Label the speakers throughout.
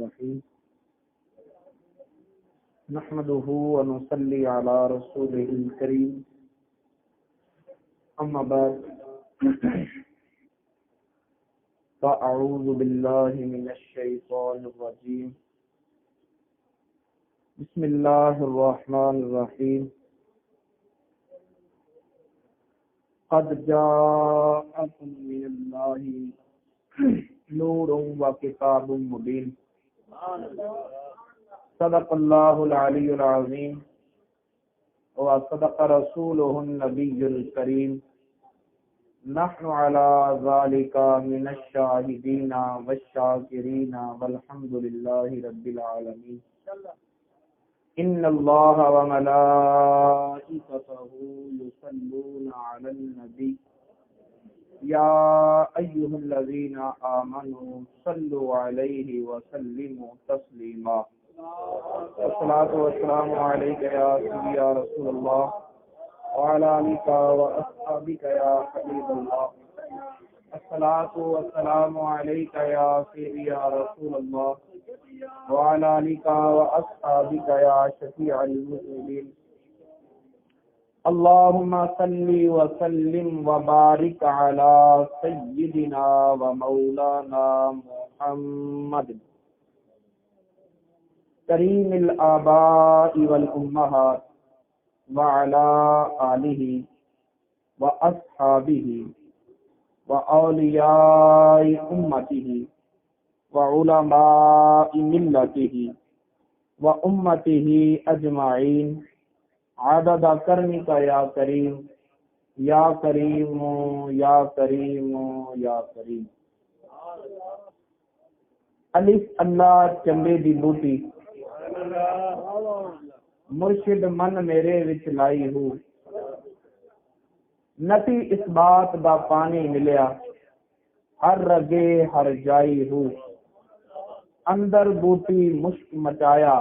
Speaker 1: الرحيم نحمده ونصلي على رسوله الكريم أما بعد فأعوذ بالله من الشيطان الرجيم بسم الله الرحمن الرحيم قد جاءكم من الله نور وكتاب مبين صدق الله العلي العظيم وصدق رسوله النبي الكريم نحن على ذلك من الشاهدين والشاكرين والحمد لله رب العالمين إن الله وملائكته يصلون على النبي يا أيها الذين آمنوا صلوا عليه وسلموا تسليما الصلاة والسلام عليك يا سيدي يا رسول الله وعلى آلك وأصحابك يا حبيب الله الصلاة والسلام عليك يا سيدي يا رسول الله وعلى آلك وأصحابك يا شفيع المذنبين اللهم صل وسلم وبارك على سيدنا ومولانا محمد کریم الآباء والأمہات وعلى آلہ وأصحابہ وأولیاء امتہ وعلماء ملتہ وأمتہ اجمعین عدد کرمک یا کریم یا کریم یا کریم یا کریم۔ الف اللہ چنبے دی بوٹی مرشد من میرے وچ لائی ہو نتی اس بات دا پانی ملیا ہر رگے ہر جائی ہو اندر بوٹی مشک مچایا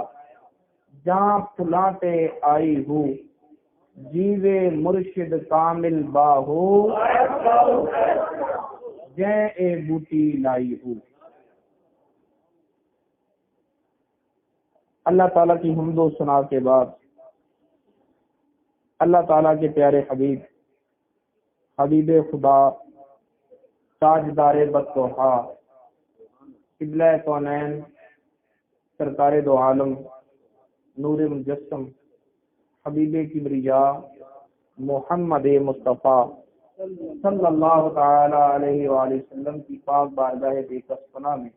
Speaker 1: جہاں پھلاتے آئی ہو جیوے مرشد کامل باہو جیں اے بوٹی لائی ہو۔ اللہ تعالیٰ کی حمد و ثنا کے بعد اللہ تعالیٰ کے پیارے حبیب خدا تاجدار بدتوحا قبلہ کونین سرکار دو عالم نور مجسم حبیب کبریا محمد مصطفیٰ صلی اللہ تعالی علیہ وآلہ وسلم کی پاک بارگاہ بے کس پناہ میں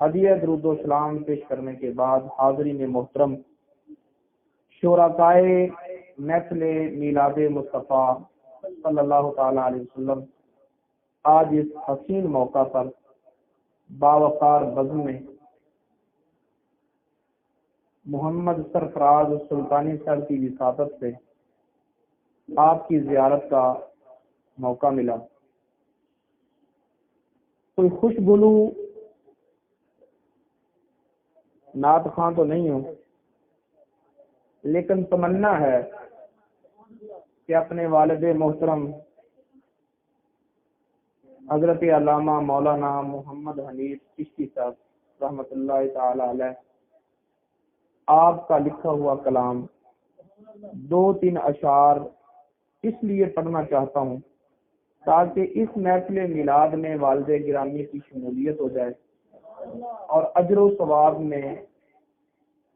Speaker 1: ہدیہ درود و سلام پیش کرنے کے بعد حاضرین محترم شرکائے محفل میلاد مصطفیٰ صلی اللہ تعالی علیہ وسلم، آج اس حسین موقع پر باوقار بزم میں محمد سرفراز سلطانی صاحب کی وساطت سے آپ کی زیارت کا موقع ملا۔ کوئی خوش بلو نعت خواں تو نہیں ہوں، لیکن تمنا ہے کہ اپنے والد محترم حضرت علامہ مولانا محمد حنیف چشتی صاحب رحمۃ اللہ تعالی علیہ آپ کا لکھا ہوا کلام 2-3 اشعار اس لیے پڑھنا چاہتا ہوں تاکہ اس محفل میلاد میں والد گرامی کی شمولیت ہو جائے اور اجر و ثواب میں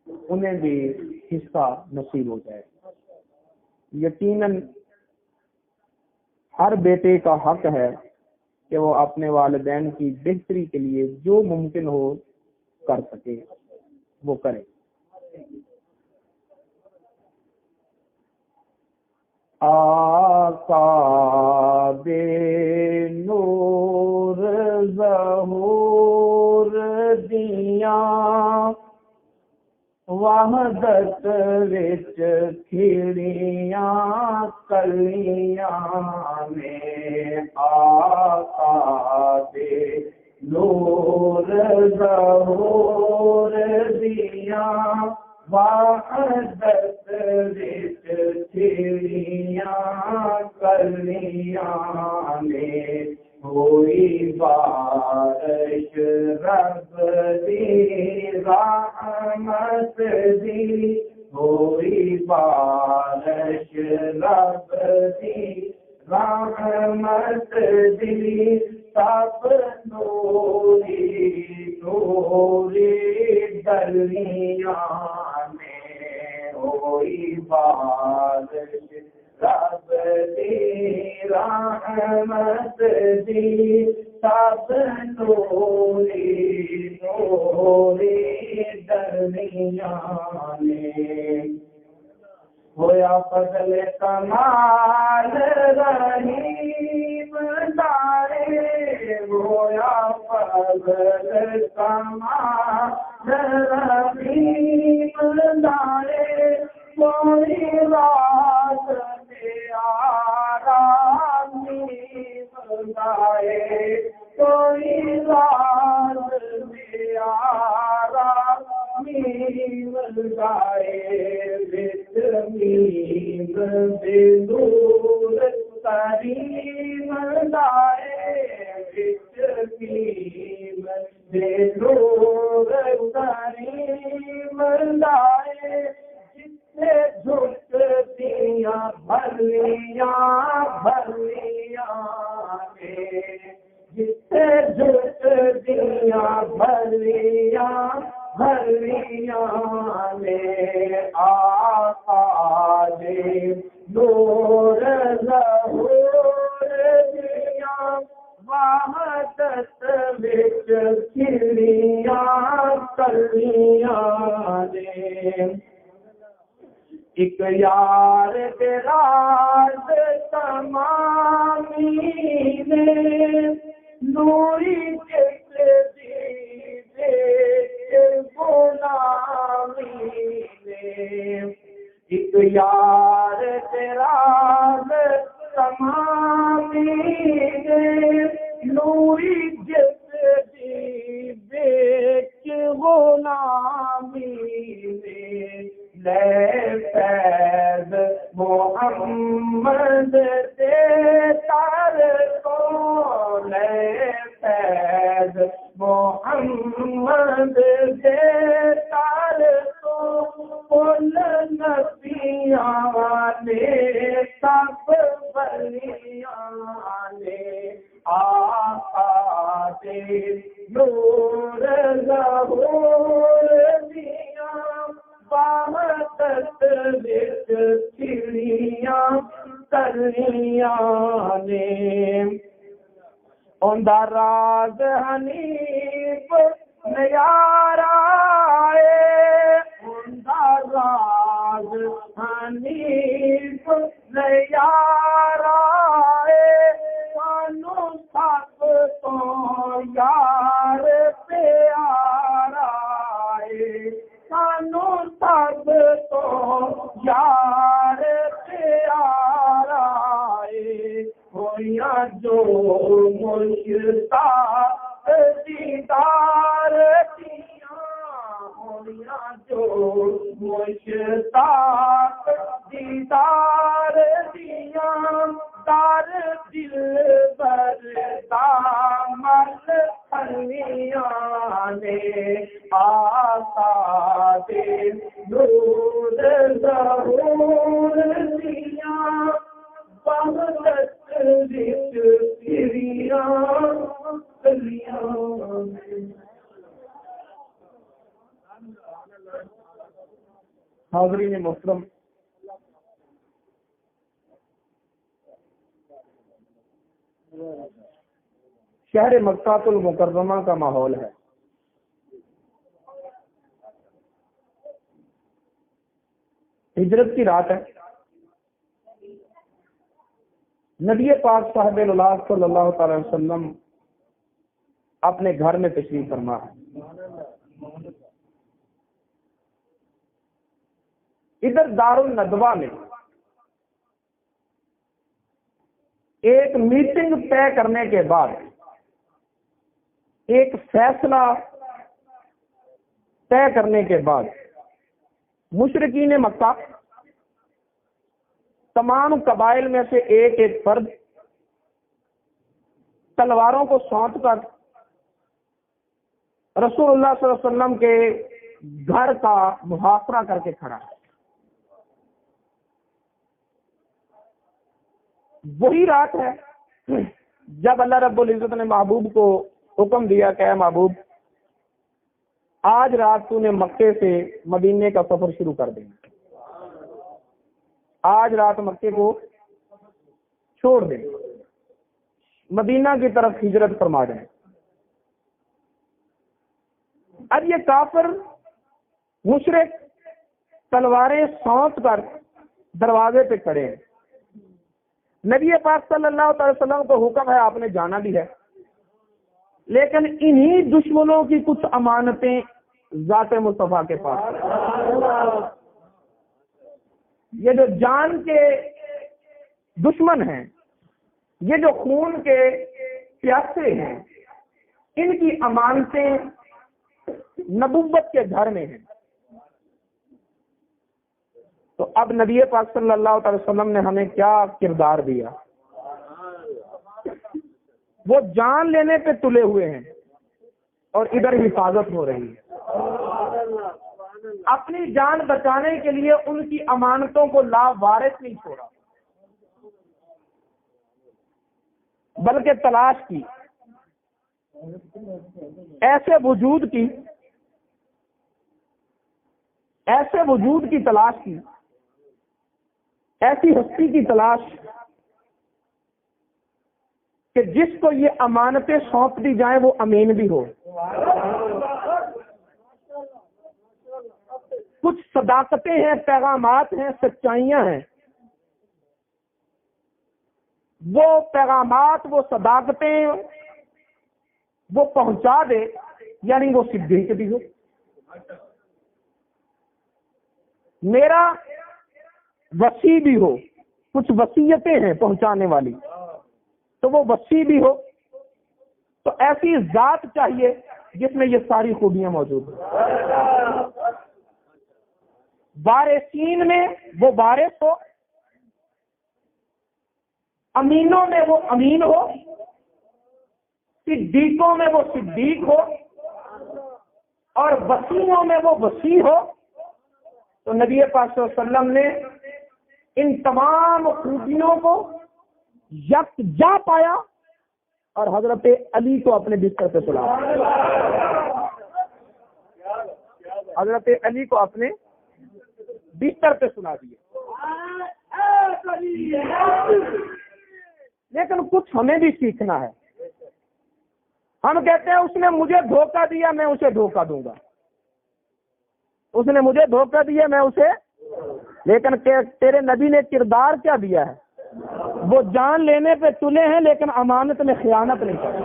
Speaker 1: انہیں بھی حصہ نصیب ہو جائے۔ یقیناً ہر بیٹے کا حق ہے کہ وہ اپنے والدین کی بہتری کے لیے جو ممکن ہو کر سکے وہ کرے۔ آقا بے نور ظہور دیا وحدت وچ کھڑیاں کلیاں میں آقا دے نور ظہور دیا وحدت وچ کھڑیاں کلیاں میں ہوئی بارش رب دی رحمت دی ہوئی بارش رب دی رحمت دی سب نوری نوری درمیان میں ہوئی بارش رب دی رحمت دی سب نوری نوری درمیان میں ہویا فضل کمال رحیم دارے ہویا فضل کمال رحیم دارے کوئی رات میں آرام دارے کوئی رات میں آرام گائے بے نور کریم لائے بے نور کریم لائے جسے جھکتیاں بھلیاں بھلیاں جسے جھکتیاں بھلیاں بھلیاں میں آقا دے نور ظہور دیاں وحدت وچ کھلیاں کلیاں دے ایک یار دے راز تمامی نے نوری جس دی غلامی نے ایک یار تیرا تمامی نے نوری جس دی بیچ غلامی نے لے فیض محمد دے تر کو لے فیض محمد دے تر کو کل نبیاں نے سب ولیاں نے آقا دے نور ظہور دیاں وحدت وچ کھلیاں کلیاں نے اوندا راز حنیف نیارا ہے اوندا راز حنیف نیارا ہے سانو سب تو یار پیارا ہے سانو سب تو یار پیارا ہے ہویا جو مشتاق دیدار دیاں ہویا جو مشتاق دیدار دیاں دار دل بر دامن کھلیاں نے آقا دے نور ظہور دیاں وحدت وچ کھلیاں کلیاں حاضرین محترم، شہر مکہ المکرمہ کا ماحول ہے۔ ہجرت کی رات ہے۔ نبی پاک صاحب اللہ صلی اللہ تعالی وسلم اپنے گھر میں تشریف فرما ہے۔ ادھر دار الندوہ میں ایک میٹنگ طے کرنے کے بعد ایک فیصلہ طے کرنے کے بعد مشرکین مکہ تمام قبائل میں سے ایک ایک فرد تلواروں کو سونت کر رسول اللہ صلی اللہ علیہ وسلم کے گھر کا محاصرہ کر کے کھڑا ہے۔ وہی رات ہے جب اللہ رب العزت نے محبوب کو حکم دیا کہ اے محبوب آج رات تو نے مکے سے مدینے کا سفر شروع کر دینا، آج رات مکے کو چھوڑ دیں، مدینہ کی طرف ہجرت فرما دیں۔ اب یہ کافر مشرک تلواریں سونت کر دروازے پہ کھڑے ہیں۔ نبی پاک صلی اللہ علیہ وسلم کو حکم ہے، آپ نے جانا بھی ہے، لیکن انہی دشمنوں کی کچھ امانتیں ذات مصطفیٰ کے پاس ہیں۔ یہ جو جان کے دشمن ہیں، یہ جو خون کے پیاسے ہیں، ان کی امانتیں نبوت کے گھر میں ہیں۔ تو اب نبی پاک صلی اللہ علیہ وسلم نے ہمیں کیا کردار دیا؟ وہ جان لینے پہ تلے ہوئے ہیں اور ادھر حفاظت ہو رہی ہے۔ اپنی جان بچانے کے لیے ان کی امانتوں کو لاوارث نہیں چھوڑا، بلکہ تلاش کی، ایسے وجود کی تلاش کی، ایسی ہستی کی تلاش کہ جس کو یہ امانتیں سونپ دی جائیں وہ امین بھی ہو۔ کچھ صداقتیں ہیں، پیغامات ہیں، سچائیاں ہیں، وہ پیغامات، وہ صداقتیں وہ پہنچا دے، یعنی وہ صدیق بھی ہو۔ میرا وسیع بھی ہو، کچھ وصیتیں ہیں پہنچانے والی، تو وہ وسیع بھی ہو۔ تو ایسی ذات چاہیے جس میں یہ ساری خوبیاں موجود ہیں۔ وارثین میں وہ وارث ہو، امینوں میں وہ امین ہو، صدیقوں میں وہ صدیق ہو، اور وسیعوں میں وہ وسیع ہو۔ تو نبی پاک صلی اللہ علیہ وسلم نے ان تمام خوبیوں کو یکجا پایا اور حضرت علی کو اپنے بستر پہ سلا دیا، حضرت علی کو اپنے بستر پہ سلا دیا۔ لیکن کچھ ہمیں بھی سیکھنا ہے۔ ہم کہتے ہیں اس نے مجھے دھوکہ دیا، میں اسے دھوکہ دوں گا، اس نے مجھے دھوکہ دیا میں اسے، لیکن تیرے نبی نے کردار کیا دیا ہے؟ وہ جان لینے پہ تلے ہیں لیکن امانت میں خیانت نہیں کرتے۔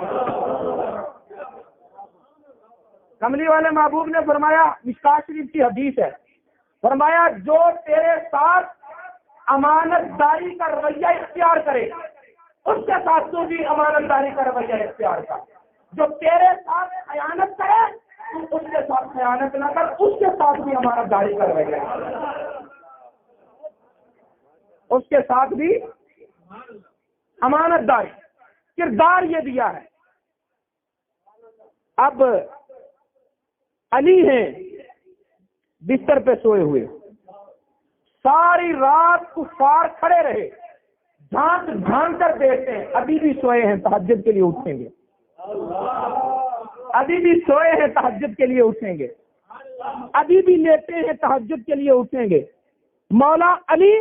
Speaker 1: کملی والے محبوب نے فرمایا، مشکات شریف کی حدیث ہے، فرمایا جو تیرے ساتھ امانت داری کا رویہ اختیار کرے اس کے ساتھ تو بھی امانت داری کا رویہ اختیار کر، جو تیرے ساتھ خیانت کرے تو اس کے ساتھ خیانت نہ کر، اس کے ساتھ بھی امانت داری کا رویہ، اس کے ساتھ بھی امانت داری کردار یہ دیا ہے۔ اب علی ہیں بستر پہ سوئے ہوئے، ساری رات کفار کھڑے رہے، جھانک جھانک کر دیکھتے ہیں، ابھی بھی سوئے ہیں، تہجد کے لیے اٹھیں گے، ابھی بھی سوئے ہیں، تہجد کے لیے اٹھیں گے، ابھی بھی لیتے ہیں، تہجد کے لیے اٹھیں گے۔ مولا علی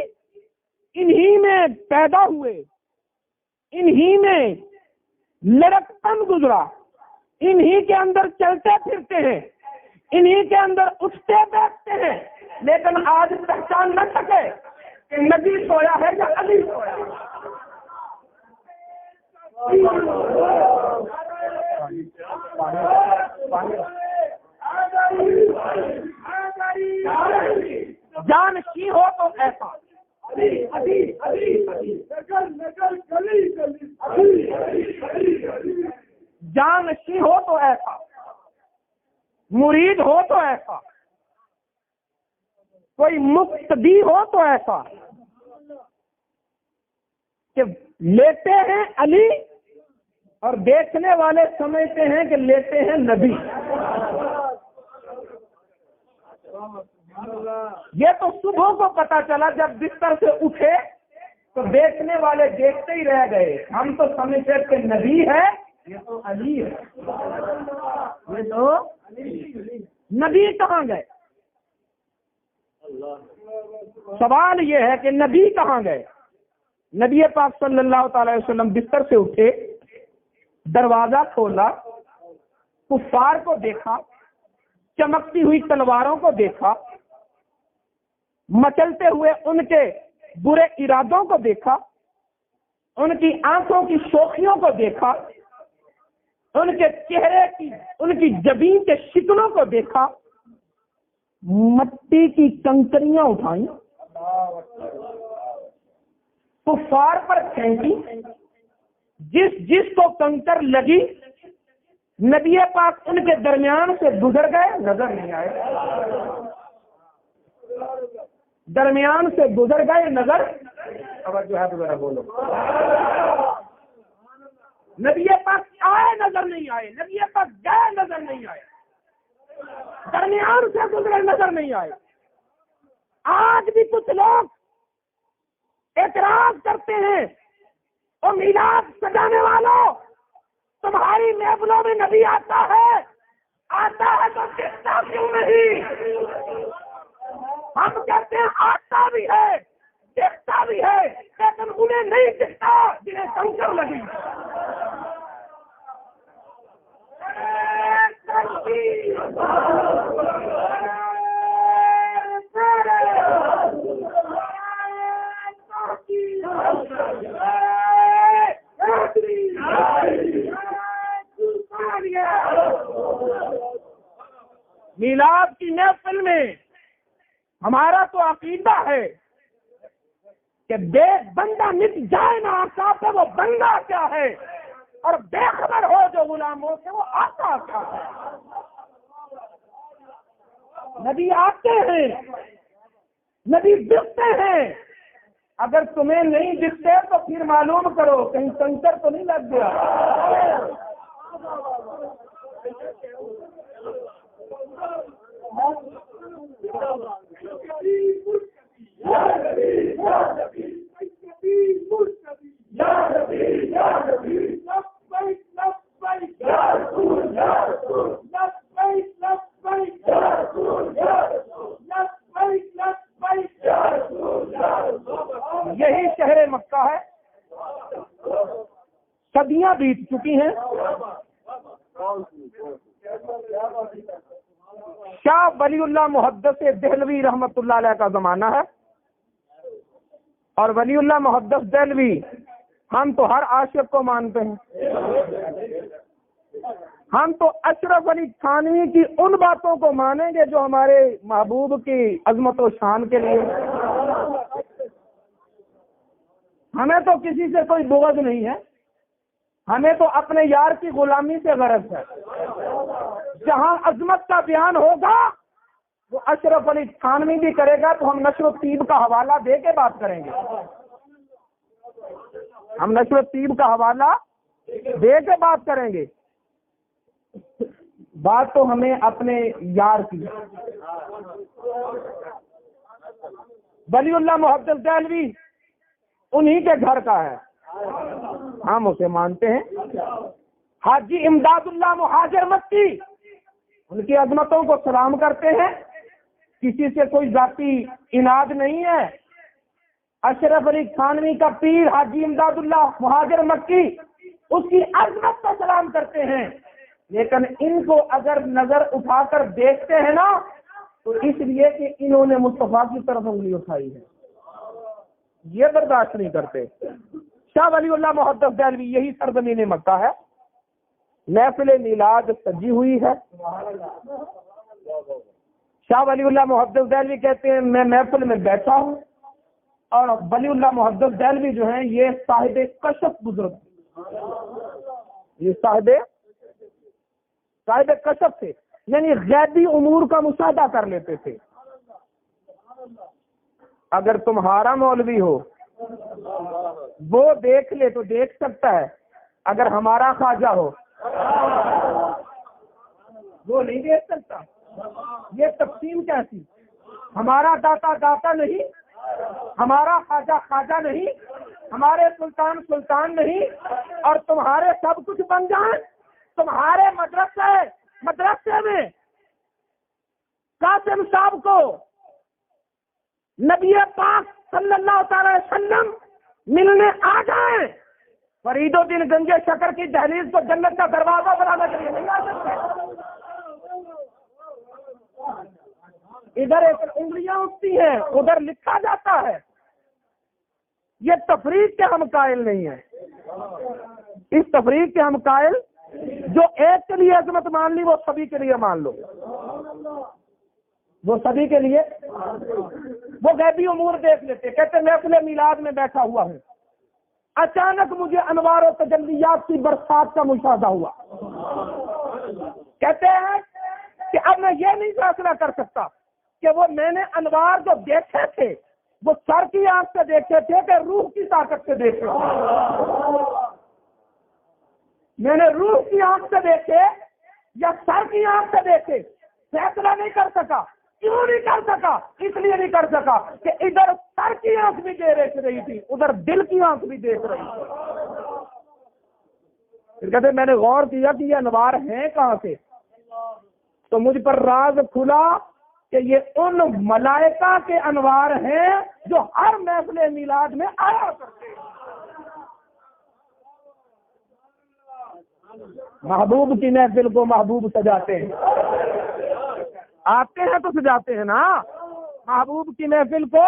Speaker 1: انہی میں پیدا ہوئے، انہی میں لڑکپن گزرا، انہی کے اندر چلتے پھرتے ہیں، انہی کے اندر اٹھتے بیٹھتے ہیں، لیکن آج پہچان نہ سکے کہ نبی سویا ہے یا علی سویا ہے۔ جانشین ہو تو ایسا، جانشین ہو تو ایسا، مرید ہو تو ایسا، کوئی مقتدی ہو تو ایسا کہ لیتے ہیں علی اور دیکھنے والے سمجھتے ہیں کہ لیتے ہیں نبی. یہ تو صبح کو پتا چلا جب بستر سے اٹھے تو دیکھنے والے دیکھتے ہی رہ گئے. ہم تو سمجھتے کہ نبی ہے، یہ تو علی ہے. یہ تو نبی کہاں گئے؟ سوال یہ ہے کہ نبی کہاں گئے؟ نبی پاک صلی اللہ تعالی وسلم بستر سے اٹھے، دروازہ کھولا، کفار کو دیکھا، چمکتی ہوئی تلواروں کو دیکھا، مچلتے ہوئے ان کے برے ارادوں کو دیکھا، ان کی آنکھوں کی شوخیوں کو دیکھا، ان کے چہرے کی، ان کی جبین کے شکلوں کو دیکھا، مٹی کی کنکریاں اٹھائیں، کفار پر پھینکی، جس کو کنکر لگی نبی پاک ان کے درمیان سے گزر گئے، نظر نہیں آئے. درمیان سے گزر گئے، نظر جو ہے تو ذرا بولو. نبی پاک آئے، نظر نہیں آئے. نبی پاک گئے، نظر نہیں آئے. درمیان سے گزرے، نظر نہیں آئے. آج بھی کچھ لوگ اعتراض کرتے ہیں، اور میلاد سجانے والوں، تمہاری محفلوں میں نبی آتا ہے تو دکھتا کیوں نہیں؟ ہم کہتے ہیں آتا بھی ہے، دکھتا بھی ہے، لیکن انہیں نہیں دکھتا جنہیں کنکر لگی. میلاد کی محفل میں ہمارا تو عقیدہ ہے کہ بے بندہ مٹ جائے نا آقا پہ، وہ بندہ کیا ہے، اور بے خبر ہو جو غلاموں سے وہ آقا کیا ہے. نبی آتے ہیں، نبی دکھتے ہیں. اگر تمہیں نہیں دکھتے تو پھر معلوم کرو کہیں کنکر تو نہیں لگ گیا. یہی شہر مکہ ہے. صدیاں بیت چکی ہیں. شاہ ولی اللہ محدث دہلوی رحمت اللہ علیہ کا زمانہ ہے، اور ولی اللہ محدث دہلوی ہم تو ہر عاشق کو مانتے ہیں. ہم تو اشرف علی تھانوی کی ان باتوں کو مانیں گے جو ہمارے محبوب کی عظمت و شان کے لیے. ہمیں تو کسی سے کوئی بغض نہیں ہے، ہمیں تو اپنے یار کی غلامی سے غرض ہے. جہاں عظمت کا بیان ہوگا وہ اشرف علی تھانوی بھی کرے گا تو ہم نشر و طیب کا حوالہ دے کے بات کریں گے. ہم نشر و طیب کا حوالہ دے کے بات کریں گے. بات تو ہمیں اپنے یار کی. ولی اللہ محدث دہلوی انہی کے گھر کا ہے، ہم اسے مانتے ہیں. حاجی امداد اللہ مہاجر مکی ان کی عظمتوں کو سلام کرتے ہیں. کسی سے کوئی ذاتی اناد نہیں ہے. اشرف علی تھانوی کا پیر حاجی امداد اللہ مہاجر مکی اس کی عظمت کو سلام کرتے ہیں. لیکن ان کو اگر نظر اٹھا کر دیکھتے ہیں نا تو اس لیے کہ انہوں نے مصطفیٰ کی طرف انگلی اٹھائی ہے، یہ برداشت نہیں کرتے. شاہ ولی اللہ محدث دہلوی یہی سرزمین مکہ ہے. محفل میلاد سجی ہوئی ہے. شاہ ولی اللہ محدث دہلوی کہتے ہیں میں محفل میں بیٹھا ہوں، اور ولی اللہ محدث دہلوی جو ہیں یہ صاحب کشف بزرگ، یہ صاحب کشف تھے، یعنی غیبی امور کا مشاہدہ کر لیتے تھے. اگر تمہارا مولوی ہو وہ دیکھ لے تو دیکھ سکتا ہے، اگر ہمارا خواجہ ہو وہ نہیں دے سکتا. یہ تقسیم کیسی؟ ہمارا داتا داتا نہیں، ہمارا خواجہ خواجہ نہیں، ہمارے سلطان سلطان نہیں، اور تمہارے سب کچھ بن جائیں. تمہارے مدرسے میں قاسم صاحب کو نبی پاک صلی اللہ تعالی وسلم ملنے آ جائیں، فرید الدین گنجے شکر کی دہلیز کو جنت کا دروازہ بنانا کے لیے نہیں آ سکتے. ادھر ایک انگلیاں اٹھتی ہیں، ادھر لکھا جاتا ہے. یہ تفریق کے ہم قائل نہیں ہیں. اس تفریق کے ہم قائل، جو ایک کے لیے عظمت مان لی وہ سبھی کے لیے مان لو، وہ سبھی کے لیے. وہ غیبی امور دیکھ لیتے، کہتے محفل میلاد میں بیٹھا ہوا ہوں، اچانک مجھے انوار و تجلیات کی برسات کا مشاہدہ ہوا. کہتے ہیں کہ اب میں یہ نہیں فیصلہ کر سکتا کہ وہ میں نے انوار جو دیکھے تھے وہ سر کی آنکھ سے دیکھے تھے کہ روح کی طاقت سے دیکھے. میں نے روح کی آنکھ سے دیکھے یا سر کی آنکھ سے دیکھے، فیصلہ نہیں کر سکا. کیوں نہیں کر سکا؟ اس لیے نہیں کر سکا کہ ادھر سر کی آنکھ بھی دیکھ رہی تھی، ادھر دل کی آنکھ بھی دیکھ رہی تھی. پھر کہتے میں نے غور کیا کہ یہ انوار ہیں کہاں سے، تو مجھ پر راز کھلا کہ یہ ان ملائکہ کے انوار ہیں جو ہر محفل میلاد میں آیا کرتے ہیں. محبوب کی محفل کو محبوب سجاتے ہیں. آتے ہیں تو سجاتے ہیں نا. محبوب کی محفل کو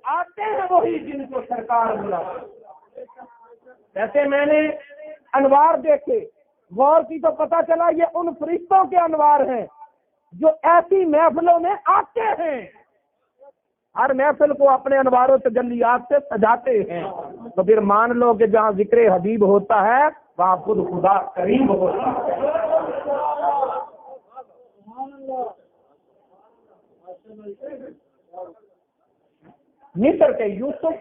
Speaker 1: آتے ہیں وہی جن کو سرکار بلاتے. کہتے میں نے انوار دیکھے، غور کی تو پتا چلا یہ ان فرشتوں کے انوار ہیں جو ایسی محفلوں میں آتے ہیں، ہر محفل کو اپنے انوار و تجلیات سے سجاتے ہیں. تو پھر مان لو کہ جہاں ذکر حبیب ہوتا ہے وہاں خود خدا قریب ہوتا ہے. مصر کے یوسف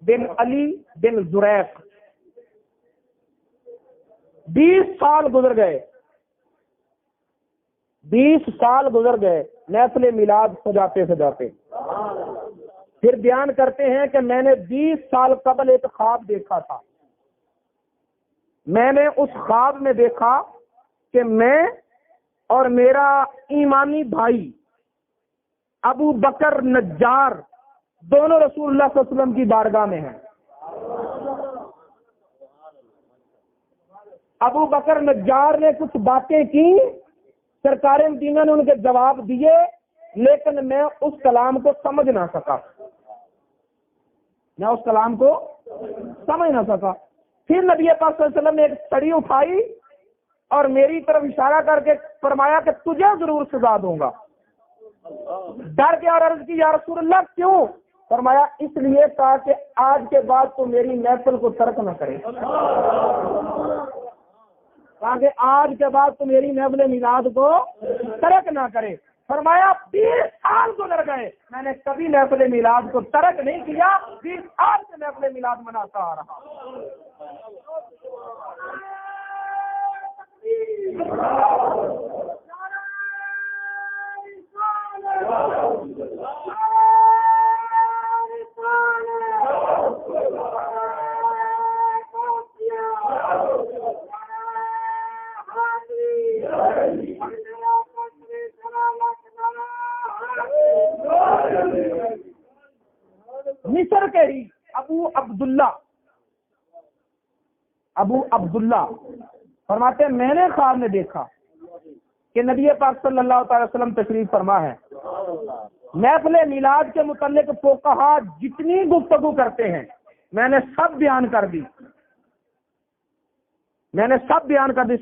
Speaker 1: بن علی بن زریق 20 سال گزر گئے، 20 سال گزر گئے محفل میلاد سجاتے سجاتے. پھر بیان کرتے ہیں کہ میں نے 20 سال قبل ایک خواب دیکھا تھا. میں نے اس خواب میں دیکھا کہ میں اور میرا ایمانی بھائی ابو بکر نجار دونوں رسول اللہ صلی اللہ علیہ وسلم کی بارگاہ میں ہیں. ابو بکر نجار نے کچھ باتیں کی، سرکار مدینہ نے ان کے جواب دیے، لیکن میں اس کلام کو سمجھ نہ سکا. میں اس کلام کو سمجھ نہ سکا. پھر نبی پاک صلی اللہ علیہ وسلم نے ایک چھڑی اٹھائی اور میری طرف اشارہ کر کے فرمایا کہ تجھے ضرور سزا دوں گا. ڈر کے اور عرض کی یا رسول اللہ کیوں؟ فرمایا اس لیے تاکہ آج کے بعد تو میری محفل کو ترک نہ کرے، تاکہ آج کے بعد تو میری محفل میلاد کو ترک نہ کرے. فرمایا 20 سال گزر گئے میں نے کبھی محفل میلاد کو ترک نہیں کیا، 20 سال سے محفل میلاد مناتا آ رہا. مصر کے ہی ابو عبداللہ فرماتے ہیں میں نے خواب میں دیکھا کہ نبی پاک صلی اللہ تعالی وسلم تشریف فرما ہے. محفل میلاد کے متعلق فقہا جتنی گفتگو کرتے ہیں میں نے سب بیان کر دی،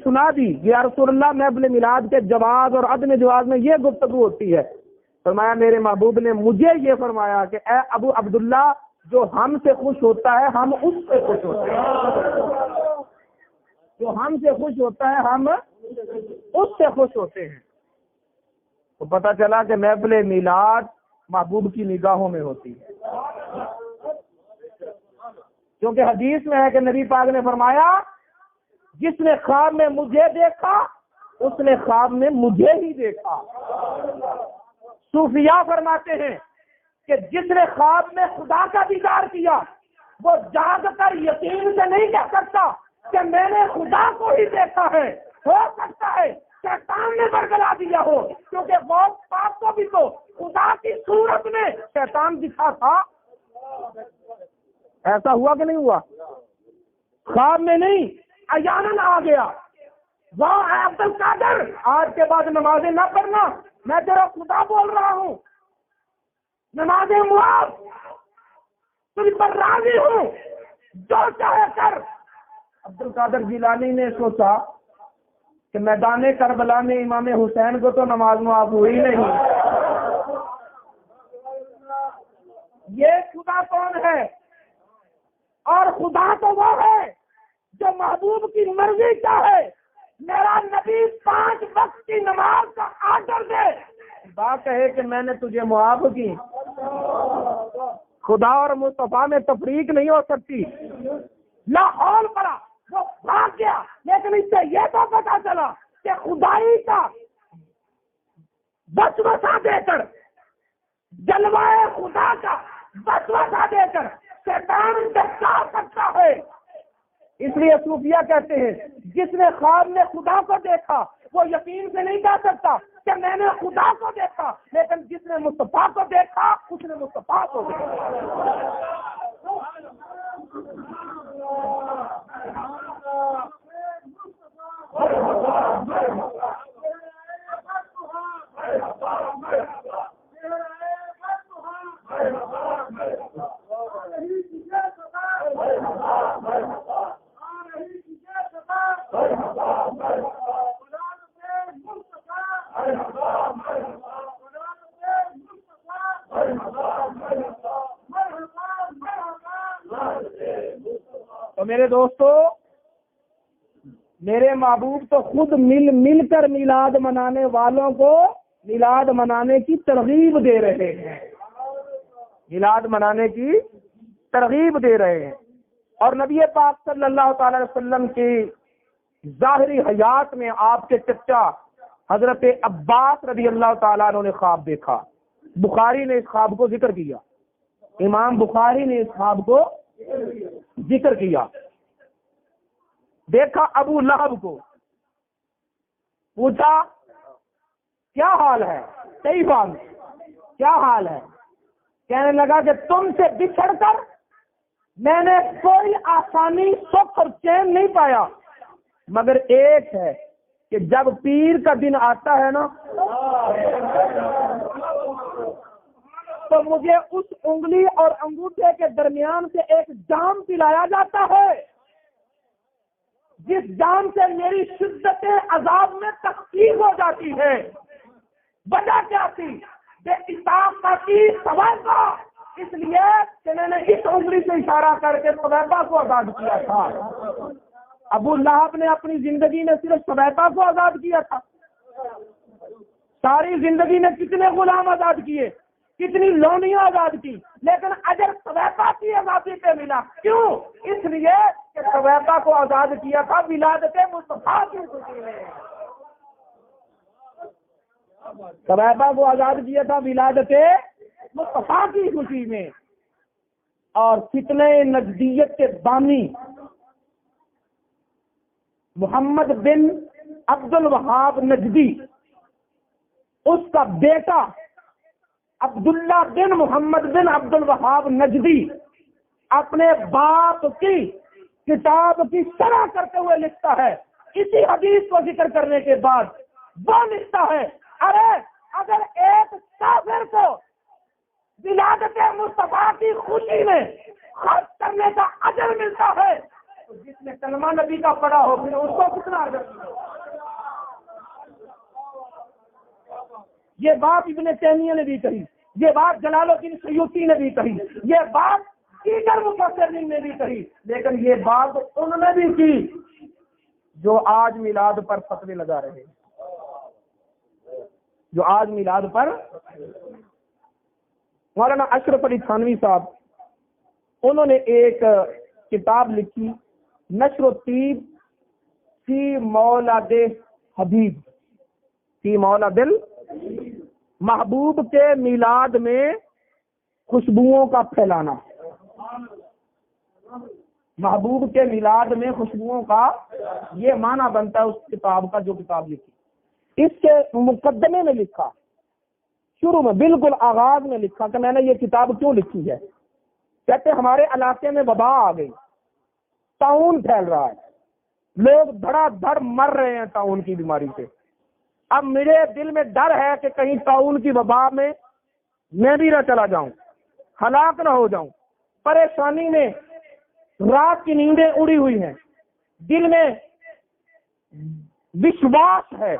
Speaker 1: سنا دی. یا رسول اللہ محفل میلاد کے جواز اور عدم جواز میں یہ گفتگو ہوتی ہے. فرمایا میرے محبوب نے مجھے یہ فرمایا کہ اے ابو عبداللہ جو ہم سے خوش ہوتا ہے ہم اس سے خوش ہوتے ہیں، جو ہم سے خوش ہوتا ہے ہم اس سے خوش ہوتے ہیں. تو پتہ چلا کہ محفل میلاد محبوب کی نگاہوں میں ہوتی ہے.
Speaker 2: کیونکہ حدیث میں ہے کہ نبی پاک نے فرمایا جس نے خواب میں مجھے دیکھا اس نے خواب میں مجھے ہی دیکھا۔ صوفیاء فرماتے ہیں کہ جس نے خواب میں خدا کا دیدار کیا وہ جاگ کر یقین سے نہیں کہہ سکتا کہ میں نے خدا کو ہی دیکھا ہے، ہو سکتا ہے شیطان نے برگلا دیا ہو، کیونکہ غوث پاک کو بھی تو خدا کی صورت میں شیطان دکھا تھا۔ ایسا ہوا کہ نہیں ہوا؟ خواب میں نہیں، عیاناً آ گیا، واہ اے عبد القادر آج کے بعد نمازیں نہ پڑھنا، میں تیرا خدا بول رہا ہوں، نمازیں معاف، تجھ پر راضی ہوں، جو چاہے کر۔ عبد القادر جیلانی نے سوچا کہ میدان کربلا میں امام حسین کو تو نماز معاف ہوئی نہیں، یہ خدا کون ہے؟ اور خدا تو وہ ہے جو محبوب کی مرضی چاہے، میرا نبی 5 وقت کی نماز کا آرڈر دے، بات کہے کہ میں نے تجھے معاف کی۔ خدا اور مصطفیٰ میں تفریق نہیں ہو سکتی۔ لاہور پڑا، وہ بھاگ گیا، لیکن اس سے یہ تو پتا چلا کہ خدائی کا وسوسہ دے کر، جلوائے خدا کا وسوسہ دے کر شیطان دکھا سکتا ہے۔ اس لیے صوفیہ کہتے ہیں جس نے خواب میں خدا کو دیکھا وہ یقین سے نہیں کہہ سکتا کہ میں نے خدا کو دیکھا، لیکن جس نے مصطفیٰ کو دیکھا اس نے مصطفیٰ کو دیکھا۔ تو میرے دوستو، میرے محبوب تو خود مل کر میلاد منانے والوں کو میلاد منانے کی ترغیب دے رہے ہیں، میلاد منانے کی ترغیب دے رہے ہیں۔ اور نبی پاک صلی اللہ تعالی علیہ وسلم کی ظاہری حیات میں آپ کے چچا حضرت عباس رضی اللہ تعالیٰ عنہ نے خواب دیکھا۔ بخاری نے اس خواب کو ذکر کیا، امام بخاری نے اس خواب کو ذکر کیا۔ دیکھا ابو لہب کو، پوچھا کیا حال ہے، کئی بار کیا حال ہے؟ کہنے لگا کہ تم سے بچھڑ کر میں نے کوئی آسانی، سکھ اور چین نہیں پایا، مگر ایک ہے کہ جب پیر کا دن آتا ہے نا تو مجھے اس انگلی اور انگوٹھے کے درمیان سے ایک جام پلایا جاتا ہے جس جام سے میری شدت عذاب میں تخفیف ہو جاتی ہے۔ وجہ کیا تھی؟ بے اطاعتی توبہ، اس لیے کہ میں نے اس انگلی سے اشارہ کر کے صبیبہ کو آزاد کیا تھا۔ ابو لہب نے اپنی زندگی میں صرف صبیبہ کو آزاد کیا تھا، ساری زندگی میں کتنے غلام آزاد کیے، کتنی لونیاں آزاد کی، لیکن اجر صبیبہ کی آزادی پہ ملا۔ کیوں؟ اس لیے کہ صبیبہ کو آزاد کیا تھا ولادت مصطفیٰ کی خوشی میں، صبیبہ کو آزاد کیا تھا ولادت مصطفیٰ کی خوشی میں۔ اور فتنہ نجدیت کے بانی محمد بن عبد الوہاب نجدی، اس کا بیٹا عبداللہ بن محمد بن عبد الوہاب نجدی اپنے باپ کی کتاب کی شرح کرتے ہوئے لکھتا ہے، اسی حدیث کو ذکر کرنے کے بعد وہ لکھتا ہے، ارے اگر ایک کافر کو ولادت مصطفیٰ کی خوشی میں خرچ کرنے کا اجر ملتا ہے تو جس نے کلمہ نبی کا پڑھا ہو پھر اس کو کتنا اجر ملتا ہے؟ یہ بات ابن تیمیہ نے بھی کہی، یہ بات جلال الدین سیوطی نے بھی کہی، یہ بات دیگر مفسرین نے بھی کہی، لیکن یہ بات انہوں نے بھی کی جو آج میلاد پر فتوے لگا رہے ہیں، جو آج میلاد پر مولانا اشرف علی تھانوی صاحب، انہوں نے ایک کتاب لکھی نشر الطیب فی مولد حبیب، فی مولد محبوب کے میلاد میں خوشبوؤں کا پھیلانا، محبوب کے میلاد میں خوشبوؤں کا، یہ معنی بنتا ہے اس کتاب کا جو کتاب لکھی۔ اس کے مقدمے میں لکھا، شروع میں بالکل آغاز میں لکھا کہ میں نے یہ کتاب کیوں لکھی ہے۔ کہتے ہمارے علاقے میں وبا آ گئی، طاعون پھیل رہا ہے، لوگ دھڑا دھڑ مر رہے ہیں طاعون کی بیماری سے۔ اب میرے دل میں ڈر ہے کہ کہیں طاعون کی وبا میں میں بھی نہ چلا جاؤں، ہلاک نہ ہو جاؤں۔ پریشانی میں رات کی نیندیں اڑی ہوئی ہیں، دل میں وشواس ہے۔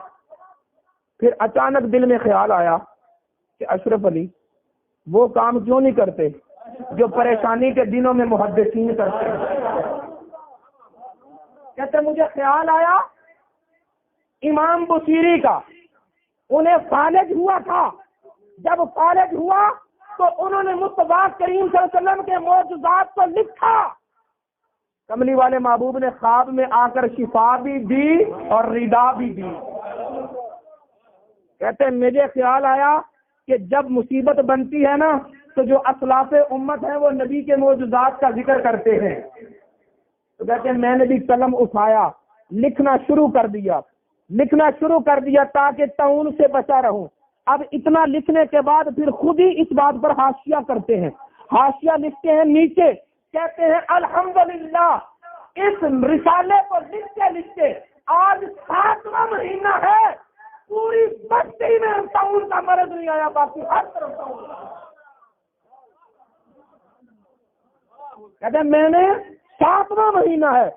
Speaker 2: پھر اچانک دل میں خیال آیا کہ اشرف علی وہ کام کیوں نہیں کرتے جو پریشانی کے دنوں میں محدثین کرتے ہیں۔ کہتے مجھے خیال آیا امام بصیری کا، انہیں فالج ہوا تھا، جب فالج ہوا تو انہوں نے مصطفیٰ کریم صلی اللہ علیہ وسلم کے معجزات کو لکھا۔ کملی والے محبوب نے خواب میں آ کر شفا بھی دی اور ردا بھی دی۔ کہتے مجھے خیال آیا کہ جب مصیبت بنتی ہے نا تو جو اسلاف امت ہیں وہ نبی کے معجزات کا ذکر کرتے ہیں۔ تو کہتے ہیں میں نے بھی قلم اٹھایا، لکھنا شروع کر دیا تاکہ طاعون سے بچا رہوں۔ اب اتنا لکھنے کے بعد پھر خود ہی اس بات پر حاشیہ کرتے ہیں، حاشیہ لکھتے ہیں نیچے، کہتے ہیں الحمدللہ اس رسالے کو لکھتے آج 7واں مہینہ ہے، پوری بستی میں طاعون کا مرض نہیں آیا، باقی ہر طرف طاعون۔ کہتے ہیں میں نے 7واں مہینہ ہے،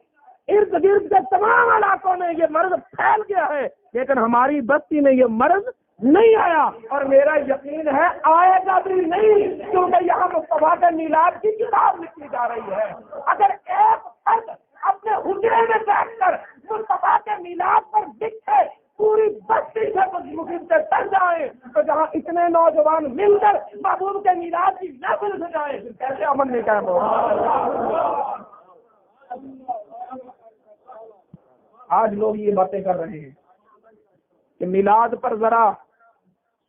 Speaker 2: ارد گرد کے تمام علاقوں میں یہ مرض پھیل گیا ہے، لیکن ہماری بستی میں یہ مرض نہیں آیا، اور میرا یقین ہے آئے گا بھی نہیں، کیونکہ یہاں مصطفیٰ کے میلاد کی کتاب لکھی جا رہی ہے۔ اگر ایک فرد اپنے حجرے میں بیٹھ کر مصطفیٰ کے میلاد پر لکھے، پوری بستی سے مصیبتیں ٹل جائیں، تو جہاں اتنے نوجوان مل کر محبوب کے میلاد کی محفل سجائیں، پھر کیسے امن نہیں قائم ہوگا۔ آج لوگ یہ باتیں کر رہے ہیں کہ میلاد پر ذرا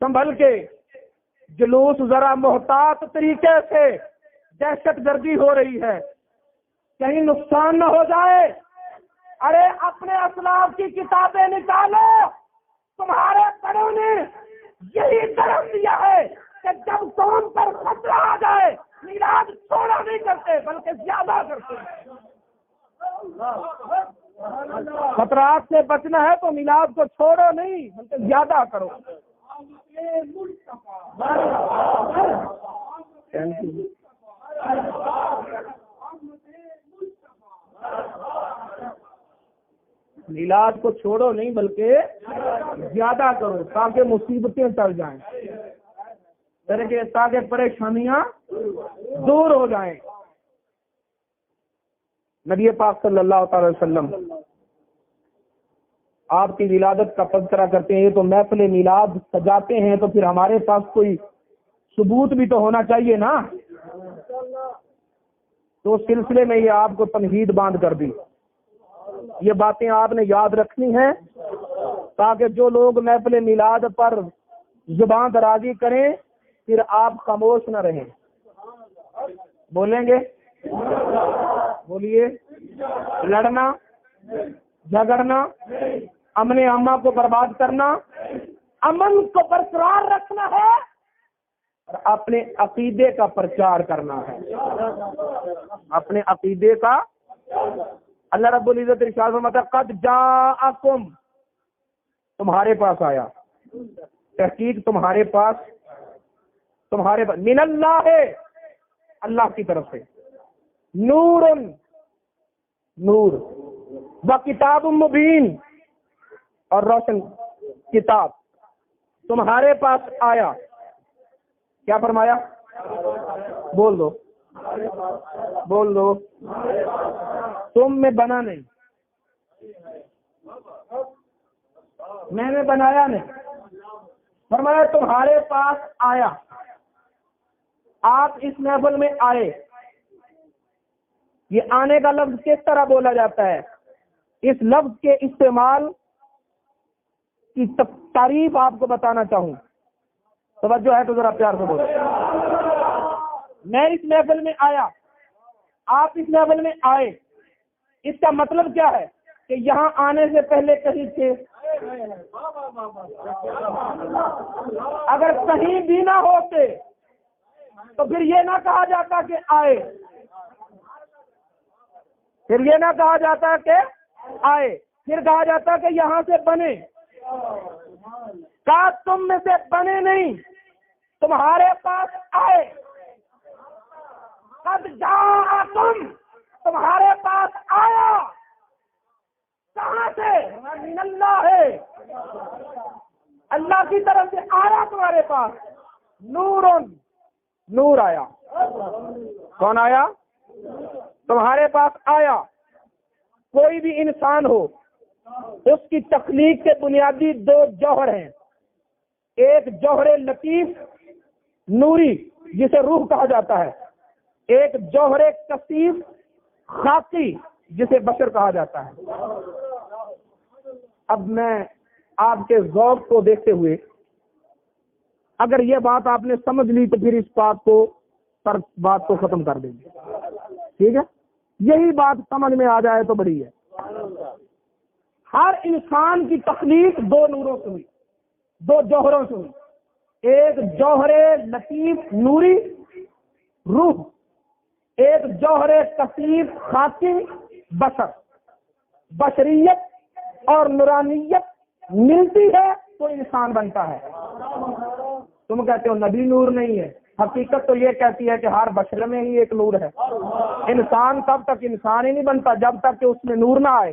Speaker 2: سنبھل کے، جلوس ذرا محتاط طریقے سے، دہشت گردی ہو رہی ہے، کہیں نقصان نہ ہو جائے۔ ارے اپنے اسلاف کی کتابیں نکالو، تمہارے بڑوں نے یہی درس دیا ہے کہ جب قوم پر خطرہ آ جائے میلاد چھوڑا نہیں کرتے بلکہ زیادہ کرتے ہیں۔ خطرات سے بچنا ہے تو میلاد کو چھوڑو نہیں بلکہ زیادہ کرو۔ میلاد کو چھوڑو نہیں بلکہ زیادہ کرو تاکہ مصیبتیں ٹل جائیں، تاکہ پریشانیاں دور ہو جائیں۔ نبی پاک صلی اللہ تعالی وسلم آپ کی ولادت کا تذکرہ کرتے ہیں، تو محفل میلاد سجاتے ہیں تو پھر ہمارے پاس کوئی ثبوت بھی تو ہونا چاہیے نا۔ تو اس سلسلے میں یہ آپ کو تمہید باندھ کر دی، یہ باتیں آپ نے یاد رکھنی ہیں تاکہ جو لوگ محفل میلاد پر زبان درازی کریں پھر آپ خاموش نہ رہیں۔ بولیں گے؟ بولیے۔ لڑنا، جھگڑنا، امن عامہ کو برباد کرنا، امن کو برقرار رکھنا ہے اور اپنے عقیدے کا پرچار کرنا ہے، اپنے عقیدے کا۔ اللہ رب العزت ارشاد فرماتا ہے قد جاءکم، تمہارے پاس آیا، تحقیق تمہارے پاس من اللہ ہے، اللہ کی طرف سے، نور نور و کتاب مبین، اور روشن کتاب تمہارے پاس آیا۔ کیا فرمایا؟ بول دو بول دو۔ تم میں بنا نہیں، میں نے بنایا نہیں، فرمایا تمہارے پاس آیا، آپ اس محفل میں آئے، یہ آنے کا لفظ کس طرح بولا جاتا ہے؟ اس لفظ کے استعمال کی تعریف آپ کو بتانا چاہوں، توجہ ہے تو ذرا پیار سے بولو۔ میں اس محفل میں آیا، آپ اس محفل میں آئے، اس کا مطلب کیا ہے کہ یہاں آنے سے پہلے کہیں تھے؟ اگر کہیں بھی نہ ہوتے تو پھر یہ نہ کہا جاتا کہ آئے، پھر یہ نہ کہا جاتا کہ آئے، پھر کہا جاتا کہ یہاں سے بنے۔ کہا تم میں سے بنے نہیں، تمہارے پاس آئے۔ قد جاءکم، تمہارے پاس آیا۔ کہاں سے؟ من اللہ ہے، اللہ کی طرف سے آیا تمہارے پاس۔ نورن، نور آیا۔ کون آیا؟ تمہارے پاس آیا۔ کوئی بھی انسان ہو، اس کی تخلیق کے بنیادی دو جوہر ہیں، ایک جوہر لطیف نوری جسے روح کہا جاتا ہے، ایک جوہر کثیف خاصی جسے بشر کہا جاتا ہے۔ اب میں آپ کے ذوق کو دیکھتے ہوئے، اگر یہ بات آپ نے سمجھ لی تو پھر اس بات کو ختم کر دیں گے، ٹھیک ہے؟ یہی بات سمجھ میں آ جائے تو بڑی ہے۔ ہر انسان کی تخلیق دو نوروں سے ہوئی، دو جوہروں سے ہوئی، ایک جوہر لطیف نوری روح، ایک جوہر کثیف خاصی بشر۔ بشریت اور نورانیت ملتی ہے تو انسان بنتا ہے۔ تم کہتے ہو نبی نور نہیں ہے، حقیقت تو یہ کہتی ہے کہ ہر بشر میں ہی ایک نور ہے۔ انسان تب تک انسان ہی نہیں بنتا جب تک کہ اس میں نور نہ آئے۔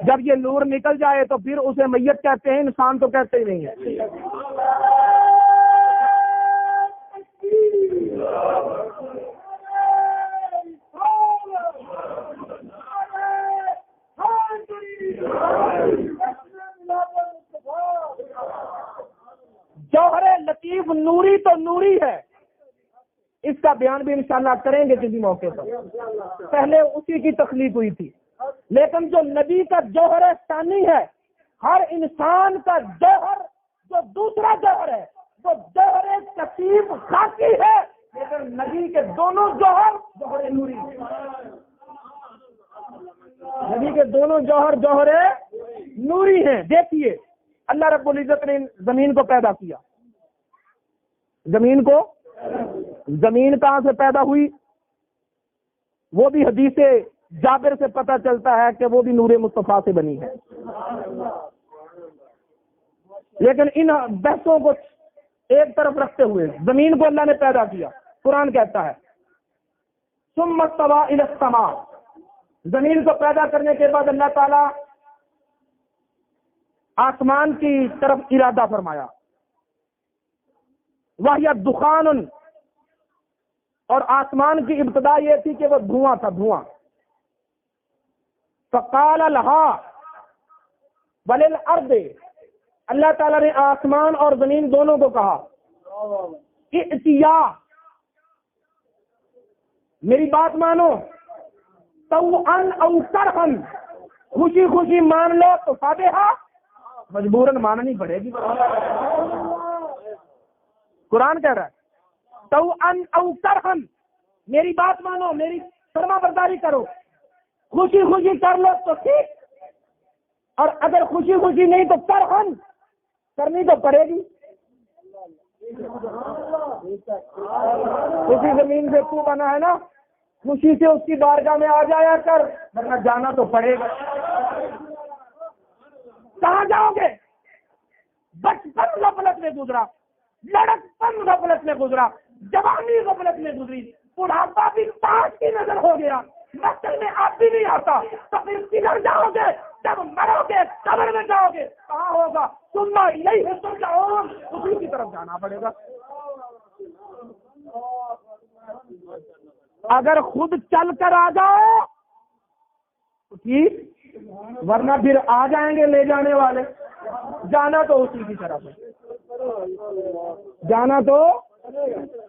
Speaker 2: جب یہ نور نکل جائے تو پھر اسے میت کہتے ہیں، انسان تو کہتے ہی نہیں ہے۔ جوہر لطیف نوری تو نوری ہے، اس کا بیان بھی انشاءاللہ کریں گے کسی موقع پر۔ پہلے اسی کی تخلیق ہوئی تھی، لیکن جو نبی کا جوہر ثانی ہے، ہر انسان کا جوہر جو دوسرا جوہر ہے وہ جوہر کثیف خاصی ہے، لیکن نبی کے دونوں جوہر نوری ہیں۔ نبی کے دونوں جوہر نوری ہیں۔ دیکھیے اللہ رب العزت نے زمین کو پیدا کیا، زمین کہاں سے پیدا ہوئی وہ بھی حدیث جابر سے پتہ چلتا ہے کہ وہ بھی نور مصطفیٰ سے بنی ہے۔ لیکن ان بحثوں کو ایک طرف رکھتے ہوئے زمین کو اللہ نے پیدا کیا۔ قرآن کہتا ہے ثم استوى الى السماء، زمین کو پیدا کرنے کے بعد اللہ تعالی آسمان کی طرف ارادہ فرمایا، وَهِيَ دُخَانٌ، اور آسمان کی ابتدا یہ تھی کہ وہ دھواں تھا، دھواں۔ فَقَالَ لَهَا وَلِلْأَرْضِ، اللہ تعالیٰ نے آسمان اور زمین دونوں کو کہا ائتیا، میری بات مانو، طوعاً او کرہاً، خوشی خوشی مان لو تو فابہا، مجبوراً ماننی پڑے گی۔ قرآن کہہ رہا ہے طوعاً او کرہاً، میری بات مانو، میری فرما برداری کرو، خوشی خوشی کر لو تو ٹھیک، اور اگر خوشی خوشی نہیں تو کرہاً، کرنی تو پڑے گی۔ اسی زمین سے تو بنا ہے نا، خوشی سے اس کی بارگاہ میں آ جایا کر، ورنہ جانا تو پڑے گا۔ کہاں جاؤ گے؟ بچپن غفلت میں گزرا، لڑکپن غفلت میں گزرا، جوانی غفلت میں گزری، بڑھاپا بھی تاش کی نظر ہو گیا، نسل میں آپ بھی نہیں آتا، تو پھر کدھر جاؤ گے؟ جب مرو گے قبر میں جاؤ گے، کہاں ہوگا؟ ثم الیہ ترجعون، اسی کی طرف جانا پڑے گا۔ اگر خود چل کر آ جاؤ تو ٹھیک، ورنہ پھر آ جائیں گے لے جانے والے۔ جانا تو اسی کی طرف ہے، جانا تو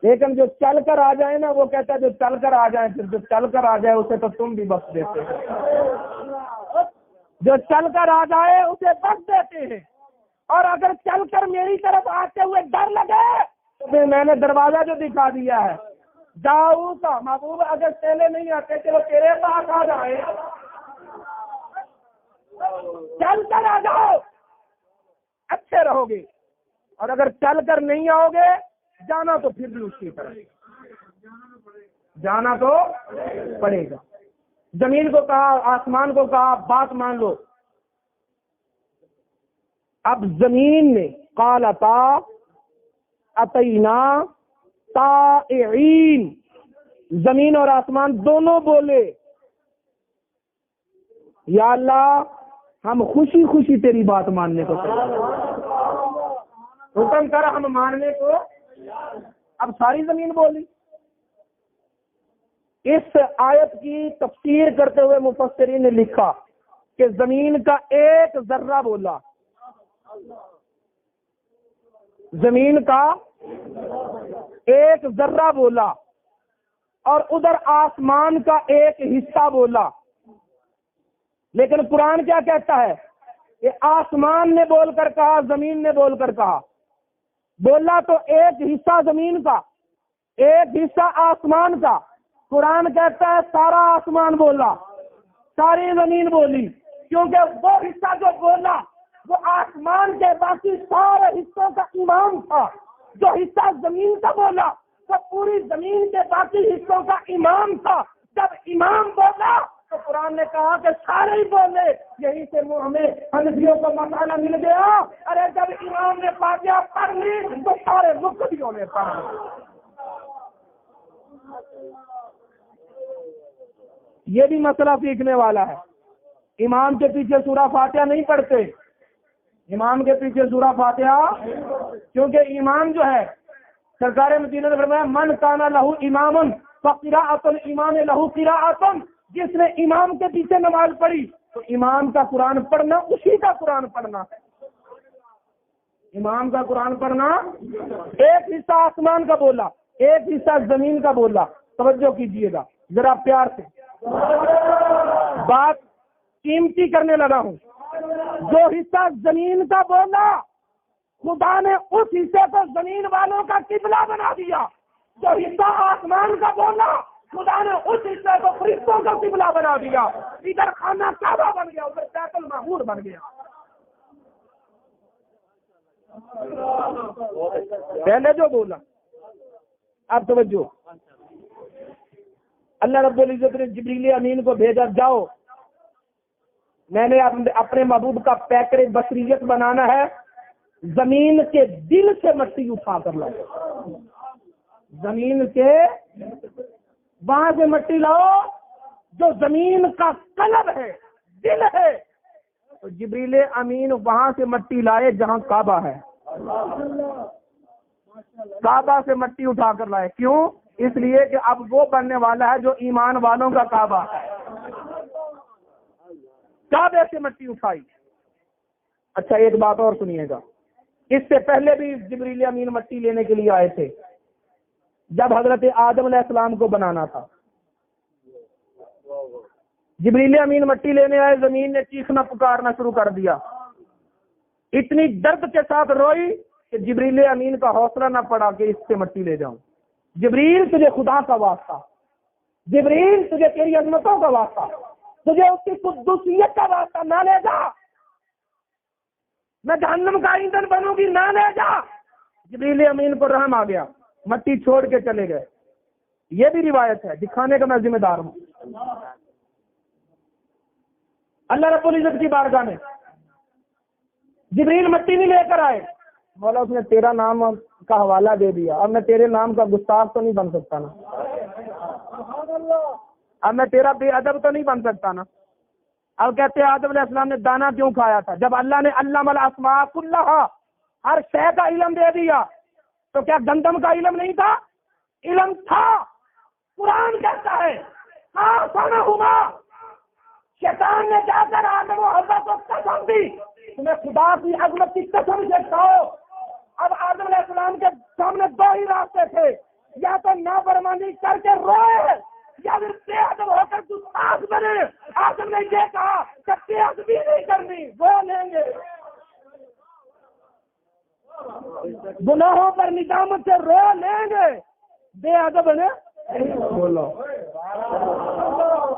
Speaker 2: لیکن جو چل کر آ جائے نا وہ کہتا ہے جو چل کر آ جائے، پھر جو چل کر آ جائے اسے تو تم بھی بخش دیتے ہو، جو چل کر آ جائے اسے بخش دیتے ہیں، اور اگر چل کر میری طرف آتے ہوئے ڈر لگے تو پھر میں نے دروازہ جو دکھا دیا ہے، جاؤ کا محبوب اگر چلے نہیں آتے چلو تیرے پاس آ جائے، چل کر آ جاؤ اچھے رہو گے، اور اگر چل کر نہیں آؤ گے جانا تو پھر بھی اس کی طرف جانا تو پڑے گا۔ زمین کو کہا، آسمان کو کہا بات مان لو۔ اب زمین نے قالتا اتینا طائعین، زمین اور آسمان دونوں بولے یا اللہ ہم خوشی خوشی تیری بات ماننے کو تیار، حکم کر ہم ماننے کو۔ اب ساری زمین بولی۔ اس آیت کی تفسیر کرتے ہوئے مفسرین نے لکھا کہ زمین کا ایک ذرہ بولا، زمین کا ایک ذرہ بولا، اور ادھر آسمان کا ایک حصہ بولا۔ لیکن قرآن کیا کہتا ہے کہ آسمان نے بول کر کہا، زمین نے بول کر کہا، بولا تو ایک حصہ زمین کا، ایک حصہ آسمان کا۔ قرآن کہتا ہے سارا آسمان بولا، ساری زمین بولی، کیونکہ وہ حصہ جو بولا وہ آسمان کے باقی سارے حصوں کا امام تھا، جو حصہ زمین کا بولا وہ پوری زمین کے باقی حصوں کا امام تھا۔ جب امام بولا تو قرآن نے کہا کہ سارے ہی بولے، یہی سے ہمیں حنفیوں کو مسئلہ مل گیا، ارے جب امام نے فاتحہ پڑھ لی تو سارے مقتدیوں نے پڑھ لی۔ یہ بھی مسئلہ سیکھنے والا ہے۔ امام کے پیچھے سورہ فاتحہ نہیں پڑھتے، امام کے پیچھے سورہ فاتحہ، کیونکہ امام جو ہے سرکار مدینہ نے فرمایا من کان لہ امام فقراءۃ الامام لہ قراءۃ، جس نے امام کے پیچھے نماز پڑھی تو امام کا قرآن پڑھنا اسی کا قرآن پڑھنا ہے، امام کا قرآن پڑھنا۔ ایک حصہ آسمان کا بولا، ایک حصہ زمین کا بولا۔ توجہ کیجئے گا ذرا پیار سے، بات قیمتی کرنے لگا ہوں۔ جو حصہ زمین کا بولا خدا نے اس حصے کو زمین والوں کا قبلہ بنا دیا، جو حصہ آسمان کا بولا خدا نے اس حصے کو فرشتوں کا قبلہ بنا دیا۔ ادھر خانہ کعبہ بن گیا، ادھر بیت المعمور بن گیا۔ پہلے جو بولا، اب توجہ، اللہ رب العزت نے جبریل امین کو بھیجا، جاؤ میں نے اپنے محبوب کا پیکر بصریت بنانا ہے، زمین کے دل سے مٹی اٹھا کر لاؤ، زمین کے وہاں سے مٹی لاؤ جو زمین کا قلب ہے، دل ہے۔ تو جبریل امین وہاں سے مٹی لائے جہاں کعبہ ہے، کعبہ سے مٹی اٹھا کر لائے۔ کیوں؟ اس لیے کہ اب وہ بننے والا ہے جو ایمان والوں کا کعبہ ہے۔ کعبے سے مٹی اٹھائی۔ اچھا ایک بات اور سنیے گا، اس سے پہلے بھی جبریل امین مٹی لینے کے لیے آئے تھے جب حضرت آدم علیہ السلام کو بنانا تھا۔ جبریل امین مٹی لینے آئے، زمین نے چیخنا پکارنا شروع کر دیا، اتنی درد کے ساتھ روئی کہ جبریل امین کا حوصلہ نہ پڑا کہ اس سے مٹی لے جاؤں۔ جبریل تجھے خدا کا واسطہ، جبریل تجھے تیری عظمتوں کا واسطہ، تجھے اس کی قدوسیت کا واسطہ، نہ لے جا، میں جہنم کا ایندھن بنوں گی، نہ لے جا۔ جبریل امین کو رحم آ گیا، مٹی چھوڑ کے چلے گئے۔ یہ بھی روایت ہے، دکھانے کا میں ذمہ دار ہوں۔ اللہ رب العزت کی بارگاہ میں جبریل مٹی نہیں لے کر آئے، مولا اس نے تیرا نام کا حوالہ دے دیا، اب میں تیرے نام کا گستاخ تو نہیں بن سکتا نا، اب میں تیرا بے ادب تو نہیں بن سکتا نا۔ اب کہتے ہیں آدم علیہ السلام نے دانا کیوں کھایا تھا؟ جب اللہ نے علم الاسماء کلھا، ہر شے کا علم دے دیا، تو کیا گندم کا علم نہیں تھا؟ علم تھا۔ قرآن کہتا ہے خاصمہما، شیطان نے جا کر آدم و حوا کو قسم دی، تمہیں خدا کی عظمت کی قسم سے کھاؤ۔ اب آدم علیہ السلام کے سامنے دو ہی راستے تھے، یا تو نافرمانی کر کے روئے یا پھر بے ادب ہو کر تو سانس بنے. آدم نے یہ کہا کہ بے ادبی نہیں کرنی، وہ لیں گے. گناہوں پر ندامت سے رو لیں گے، بے ادب نے بولو.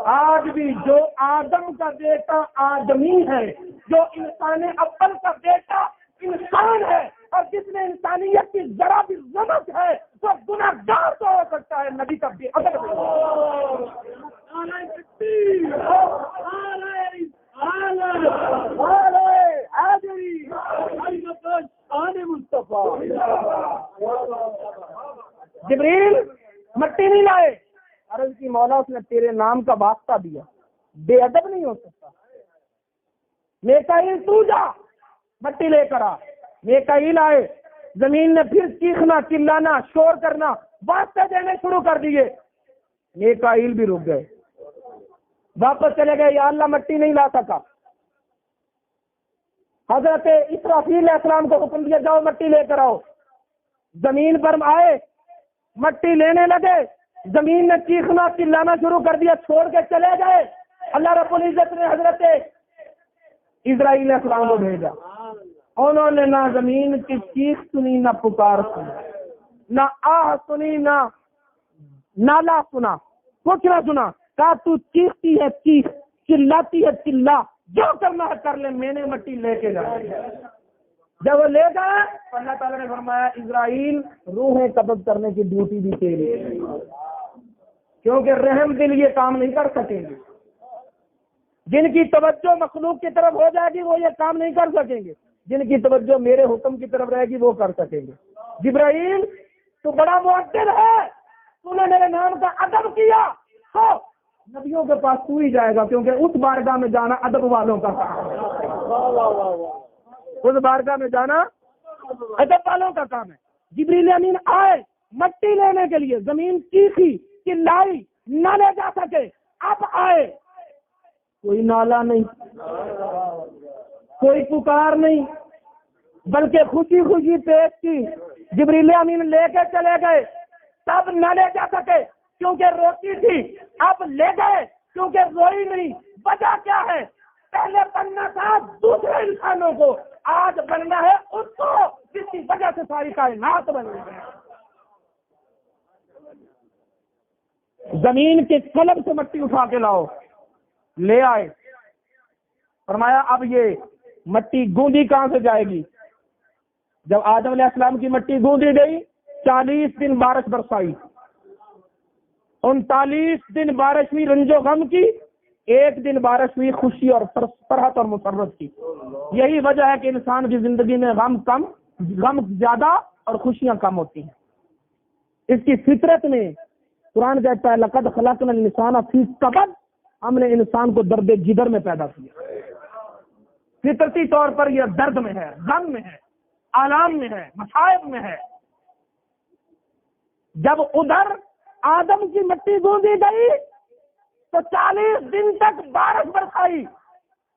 Speaker 2: آج بھی جو آدم کا بیٹا آدمی ہے، جو انسان اول کا بیٹا انسان ہے، اور جس میں انسانیت کی ذرا بھی رمق ہے، تو گناہگار تو ہو سکتا ہے، نبی کا بے ادب جبریل مٹی نہیں لائے، عرض کی مولا اس نے تیرے نام کا واسطہ دیا، بے ادب نہیں ہو سکتا. میکائیل تو جا مٹی لے کر آ. میکائیل آئے، زمین نے پھر چیخنا چلانا شور کرنا واسطے دینے شروع کر دیے. میکائیل بھی رک گئے، واپس چلے گئے، یا اللہ مٹی نہیں لا سکا. حضرت اسرافیل علیہ السلام کو حکم دیا جاؤ مٹی لے کر آؤ. زمین پر آئے، مٹی لینے لگے، زمین نے چیخنا چلانا شروع کر دیا، چھوڑ کے چلے گئے. اللہ رب العزت نے حضرت اسرائیل علیہ السلام کو بھیجا. انہوں نے نہ زمین کی چیخ سنی، نہ پکار سنی، نہ آہ سنی، نہ نالا سنا، کچھ نہ سنا. کہا تو چیختی ہے چیخ، چلاتی ہے چلا، جو کرنا ہے کر لے، میں نے مٹی لے کے جانا. جب وہ لے گئے اللہ تعالیٰ نے فرمایا اسرائیل روحیں قبض کرنے کی ڈیوٹی بھی تیری ہے، کیونکہ رحم دل یہ کام نہیں کر سکیں گے. جن کی توجہ مخلوق کی طرف ہو جائے گی وہ یہ کام نہیں کر سکیں گے، جن کی توجہ میرے حکم کی طرف رہے گی وہ کر سکیں گے. جبرائیل تو بڑا مؤدب ہے، تو نے میرے نام کا ادب کیا، تو نبیوں کے پاس تو ہی جائے گا، کیونکہ اس بارگاہ میں جانا ادب والوں کا کام ہے. اس بارگاہ میں جانا ادب والوں کا کام ہے. جبریل امین آئے مٹی لینے کے لیے، زمین چیخی چلائی، نہ لے جا سکے. اب آئے، کوئی نالا نہیں، کوئی پکار نہیں، بلکہ خوشی خوشی پیش کی. جبریل امین لے کے چلے گئے، تب نہ لے جا سکے کیونکہ روتی تھی، اب لے گئے کیونکہ روئی نہیں. وجہ کیا ہے؟ پہلے بننا تھا دوسرے انسانوں کو، آج بننا ہے اس کو جس کی وجہ سے ساری کائنات بن گئی. زمین کے قلب سے مٹی اٹھا کے لاؤ. لے آئے، فرمایا اب یہ مٹی گوندی کہاں سے جائے گی؟ جب آدم علیہ السلام کی مٹی گوندی گئی، 40 دن بارش برسائی، 39 دن بارش ہوئی رنج و غم کی، 1 دن بارش ہوئی خوشی اور فرحت اور مسرت کی. یہی وجہ ہے کہ انسان کی زندگی میں غم زیادہ اور خوشیاں کم ہوتی ہیں. اس کی فطرت میں قرآن کہتا ہے لقد خلقنا الانسان فی کبد، ہم نے انسان کو درد جگر میں پیدا کیا. فطرتی طور پر یہ درد میں ہے، غم میں ہے، آلام میں ہے، مصائب میں ہے. جب ادھر آدم کی مٹی گوندی گئی تو 40 دن تک بارش برسائی،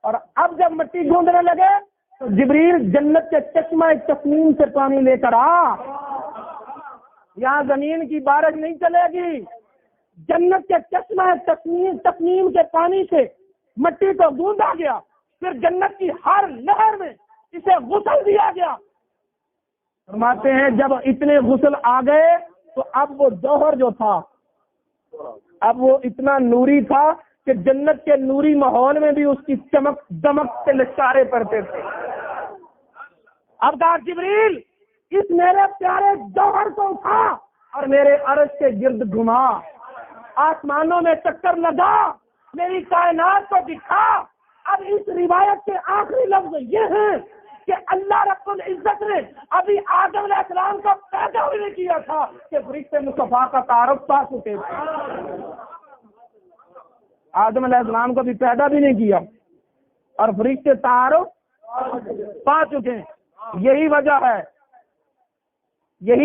Speaker 2: اور اب جب مٹی گوندنے لگے تو جبریل جنت کے چشمہ تسنیم سے پانی لے کر آ. یہاں زمین کی بارش نہیں چلے گی، جنت کے چشمہ تسنیم کے پانی سے مٹی کو گوندا گیا، پھر جنت کی ہر لہر میں اسے غسل دیا گیا. فرماتے ہیں جب اتنے غسل آ گئے تو اب وہ جوہر جو تھا اب وہ اتنا نوری تھا کہ جنت کے نوری ماحول میں بھی اس کی چمک دمک سے لشکارے پڑتے تھے. اب کہا جبریل اس میرے پیارے جوہر کو اٹھا اور میرے عرش کے گرد گھما، آسمانوں میں چکر لگا، میری کائنات کو دکھا. اب اس روایت کے آخری لفظ یہ ہیں کہ اللہ رب العزت نے ابھی آدم علیہ السلام کا پیدا بھی نہیں کیا تھا کہ فرشتے مصطفیٰ کا تعارف پا چکے تھے. آدم علیہ السلام کو بھی پیدا بھی نہیں کیا اور فرشتے تعارف پا چکے ہیں. یہی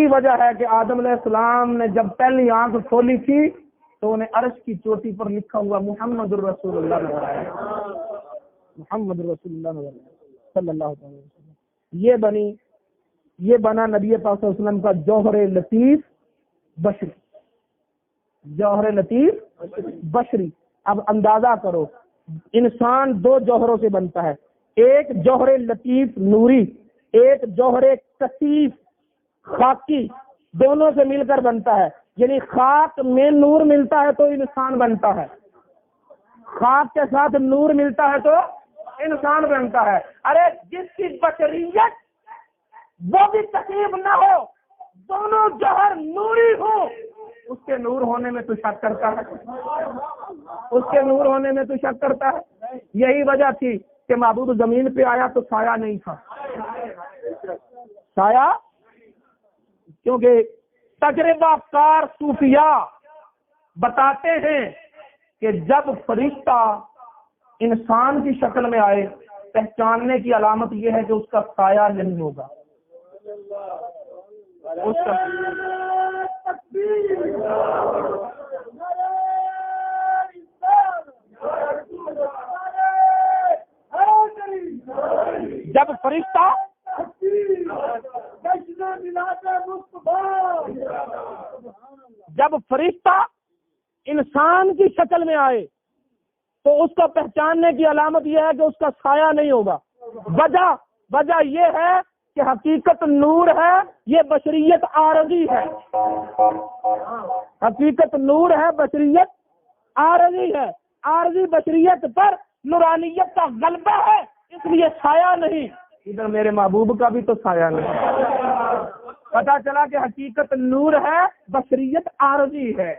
Speaker 2: وجہ ہے کہ آدم علیہ السلام نے جب پہلی آنکھ کھولی تھی تو انہیں عرش کی چوٹی پر لکھا ہوا محمد الرسول اللہ نظر آیا. محمد الرسول اللہ نظر آیا صلی اللہ علیہ وسلم. یہ بنا نبی پاک صلی اللہ علیہ وسلم کا جوہر لطیف بشر. جوہر لطیف بشری. اب اندازہ کرو انسان دو جوہروں سے بنتا ہے, ایک جوہر لطیف نوری, ایک جوہر کثیف خاکی, دونوں سے مل کر بنتا ہے. یعنی خاک میں نور ملتا ہے تو انسان بنتا ہے, خاک کے ساتھ نور ملتا ہے تو انسان بنتا ہے. ارے جس کی بشریت وہ بھی کثیف نہ ہو, دونوں جوہر نوری ہو, اس کے نور ہونے میں تو شک کرتا ہے, اس کے نور ہونے میں تو شک کرتا ہے. یہی وجہ تھی کہ معبود زمین پہ آیا تو سایہ نہیں تھا, سایہ, کیونکہ تجربہ کار صوفیاء بتاتے ہیں کہ جب فرشتہ انسان کی شکل میں آئے پہچاننے کی علامت یہ ہے کہ اس کا سایہ نہیں ہوگا. اس کا جب فرشتہ انسان کی شکل میں آئے تو اس کو پہچاننے کی علامت یہ ہے کہ اس کا سایہ نہیں ہوگا. وجہ یہ ہے کہ حقیقت نور ہے, یہ بشریت عارضی ہے. حقیقت نور ہے, بشریت عارضی ہے. عارضی بشریت پر نورانیت کا غلبہ ہے, اس لیے سایہ نہیں. ادھر میرے محبوب کا بھی تو سایہ نہیں. پتا چلا کہ حقیقت نور ہے, بشریت عارضی ہے.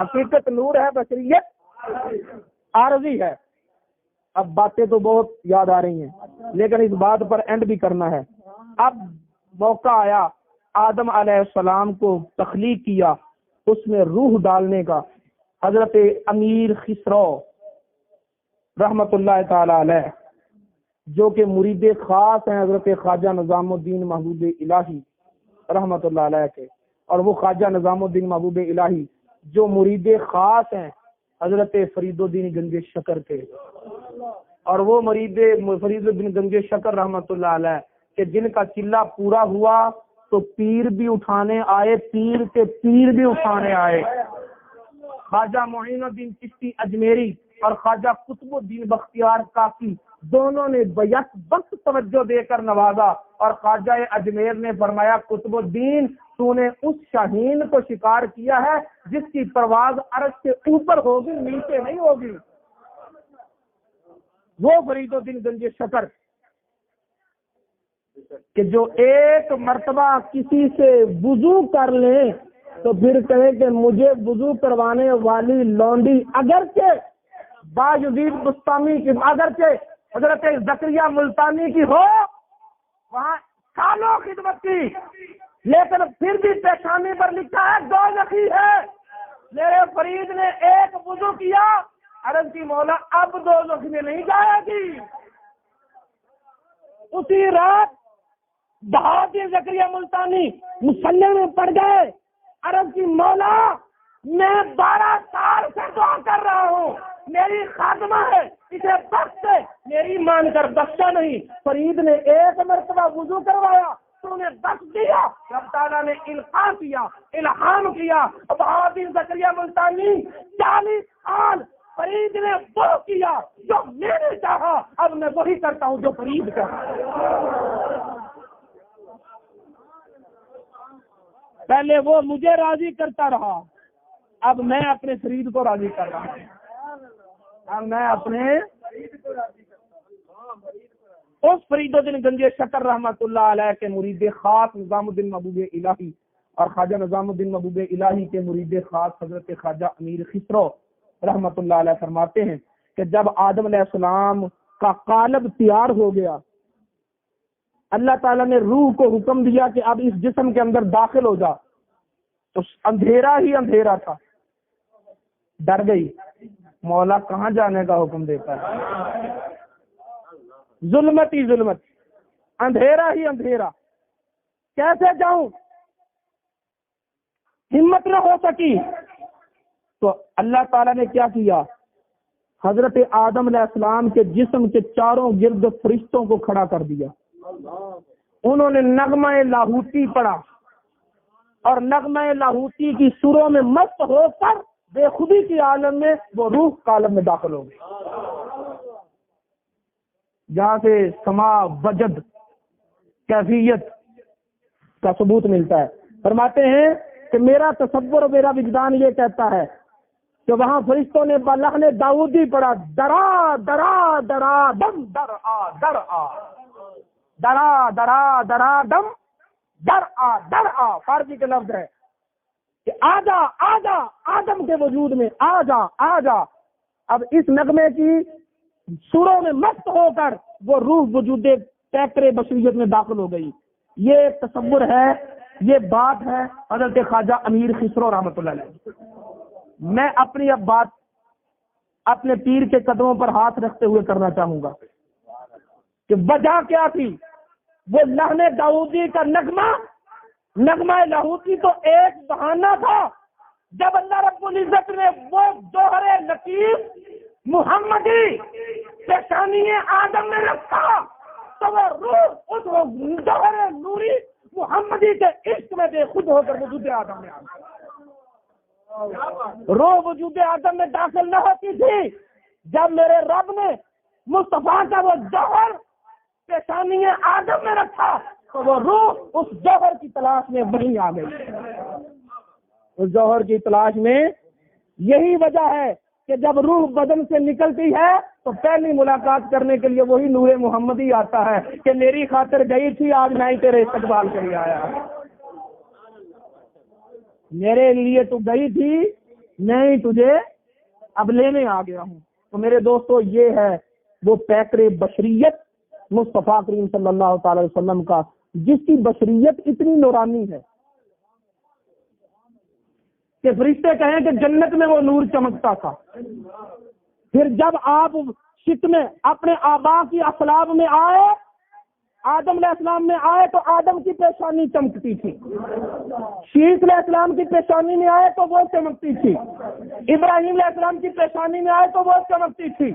Speaker 2: حقیقت نور ہے, بشریت عارضی ہے. اب باتیں تو بہت یاد آ رہی ہیں لیکن اس بات پر اینڈ بھی کرنا ہے. اب موقع آیا آدم علیہ السلام کو تخلیق کیا, اس میں روح ڈالنے کا. حضرت امیر خسرو رحمت اللہ تعالی علیہ جو کہ مرید خاص ہیں حضرت خواجہ نظام الدین محبوب الہی رحمت اللہ علیہ کے, اور وہ خواجہ نظام الدین محبوب الہی جو مرید خاص ہیں حضرت فرید الدین گنج شکر کے, اور وہ فرید الدین گنج شکر رحمت اللہ علیہ کہ جن کا چلہ پورا ہوا تو پیر بھی اٹھانے آئے, پیر کے پیر بھی اٹھانے آئے. خواجہ معین الدین چشتی اجمیری اور خواجہ قطب الدین بختیار کاکی دونوں نے بیک وقت توجہ دے کر نوازا, اور خواجہ اجمیر نے فرمایا قطب الدین تو نے اس شاہین کو شکار کیا ہے جس کی پرواز عرش سے اوپر ہوگی, نیچے نہیں ہوگی. وہ فرید الدین گنج شکر کہ جو ایک مرتبہ کسی سے وضو کر لیں تو پھر کہے کہ مجھے وضو کروانے والی لونڈی اگرچہ باجدید بستانی کی, اگرچہ حضرت زکریا ملتانی کی ہو, وہاں سالوں خدمت کی, لیکن پھر بھی پیشانی پر لکھا ہے دوزخی ہے. میرے فرید نے ایک وضو کیا, عرض کی مولا اب دوزخ میں نہیں جائے گی. اسی رات بہادر زکریا ملتانی مسلح میں پڑ گئے. عرض کی مولا میں 12 سال سے دعا کر رہا ہوں, میری خادمہ ہے, اسے بخش دے. میری مان کر بخشا نہیں. فرید نے ایک مرتبہ وضو کروایا تو انہیں بخش دیا. رب تعالیٰ نے الہام کیا. بہادر زکریا ملتانی 40 سال فرید نے وہ کیا جو میں نے چاہا, اب میں وہی کرتا ہوں جو فرید کا. پہلے وہ مجھے راضی کرتا رہا, اب میں اپنے فرید کو راضی کر رہا ہوں. اب میں اپنے اس فرید الدین گنج شکر رحمت اللہ علیہ کے مرید خاص نظام الدین محبوب الہی اور خواجہ نظام الدین محبوب الہی کے مرید خاص حضرت خواجہ امیر خسرو رحمت اللہ علیہ فرماتے ہیں کہ جب آدم علیہ السلام کا قالب تیار ہو گیا, اللہ تعالیٰ نے روح کو حکم دیا کہ اب اس جسم کے اندر داخل ہو جا, تو اندھیرا ہی اندھیرا تھا. ڈر گئی, مولا کہاں جانے کا حکم دیتا ہے, ظلمت ہی ظلمت, اندھیرا ہی اندھیرا, کیسے جاؤں, ہمت نہ ہو سکی. تو اللہ تعالیٰ نے کیا کیا, حضرت آدم علیہ السلام کے جسم کے چاروں گرد فرشتوں کو کھڑا کر دیا. انہوں نے نغمہ لاہوتی پڑھا اور نغمہ لاہوتی کی سروں میں مست ہو کر بے خودی کی عالم میں وہ روح کا عالم میں داخل ہو گئی، جہاں سے سما وجد کیفیت کا ثبوت ملتا ہے۔ فرماتے ہیں کہ میرا تصور، میرا وجدان یہ کہتا ہے کہ وہاں فرشتوں نے لحن داؤدی پڑھا، درا درا درا دم در آ در آ، درا درا درا دم در آ در آ، فارسی کے لفظ ہے کہ آجا آجا آدم کے وجود میں آجا آجا۔ اب اس نغمے کی سروں میں مست ہو کر وہ روح وجود پیکر بشریت میں داخل ہو گئی۔ یہ تصور ہے، یہ بات ہے حضرت خواجہ امیر خسرو رحمۃ اللہ علیہ۔ میں اپنی اب بات اپنے پیر کے قدموں پر ہاتھ رکھتے ہوئے کرنا چاہوں گا کہ وجہ کیا تھی۔ وہ لحن داؤدی کا نغمہ لاہوتی تو ایک بہانہ تھا۔ جب اللہ رب العزت نے وہ جوہر لطیف محمدی پیشانی آدم میں رکھا تو وہ روح اس جوہر نوری محمدی کے عشق میں بے خود ہو کر وجود آدم میں آ گئی۔ روح وجود آدم میں داخل نہ ہوتی تھی، جب میرے رب نے مصطفیٰ کا وہ جوہر پیشانی آدم میں رکھا تو وہ روح اس جوہر کی تلاش میں وہیں آ گئی۔ اس جوہر کی تلاش میں یہی وجہ ہے کہ جب روح بدن سے نکلتی ہے تو پہلی ملاقات کرنے کے لیے وہی نور محمدی آتا ہے کہ میری خاطر گئی تھی، آج میں ہی تیرے استقبال کے لیے آیا، میرے لیے تو گئی تھی، میں ہی تجھے اب لینے آ گیا ہوں۔ تو میرے دوستو، یہ ہے وہ پیکر بشریت مصطفیٰ کریم صلی اللہ تعالی علیہ وسلم کا، جس کی بشریت اتنی نورانی ہے کہ فرشتے کہیں کہ جنت میں وہ نور چمکتا تھا۔ پھر جب آپ شک میں اپنے آبا کی اسلاف میں آئے، آدم علیہ السلام میں آئے تو آدم کی پیشانی چمکتی تھی، شیش علیہ السلام کی پیشانی میں آئے تو وہ چمکتی تھی، ابراہیم علیہ السلام کی پیشانی میں آئے تو وہ چمکتی تھی۔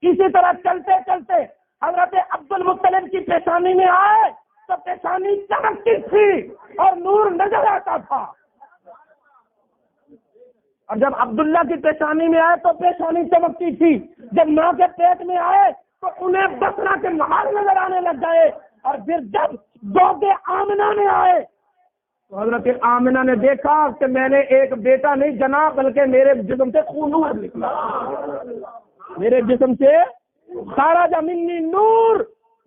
Speaker 2: اسی طرح چلتے چلتے حضرت عبد المطلب کی پیشانی میں آئے تو پیشانی چمکتی تھی اور نور نظر آتا تھا، اور جب عبداللہ کی پیشانی میں آئے تو پیشانی چمکتی تھی۔ جب ماں کے پیٹ میں آئے تو انہیں بسرا کے محال نظر آنے لگ گئے، اور پھر جب گود آمنہ میں آئے تو حضرت آمنہ نے دیکھا کہ میں نے ایک بیٹا نہیں جنا، بلکہ میرے جسم سے خون نکلا، میرے جسم سے سارا منی نور،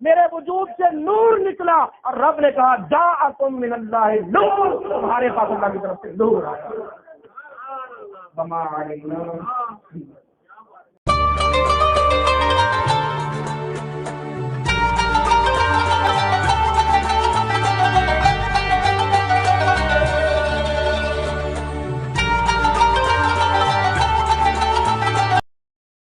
Speaker 2: میرے وجود سے نور نکلا، اور رب نے کہا جاءکم من اللہ نور، تمہارے پاس اللہ کی طرف سے نور آیا۔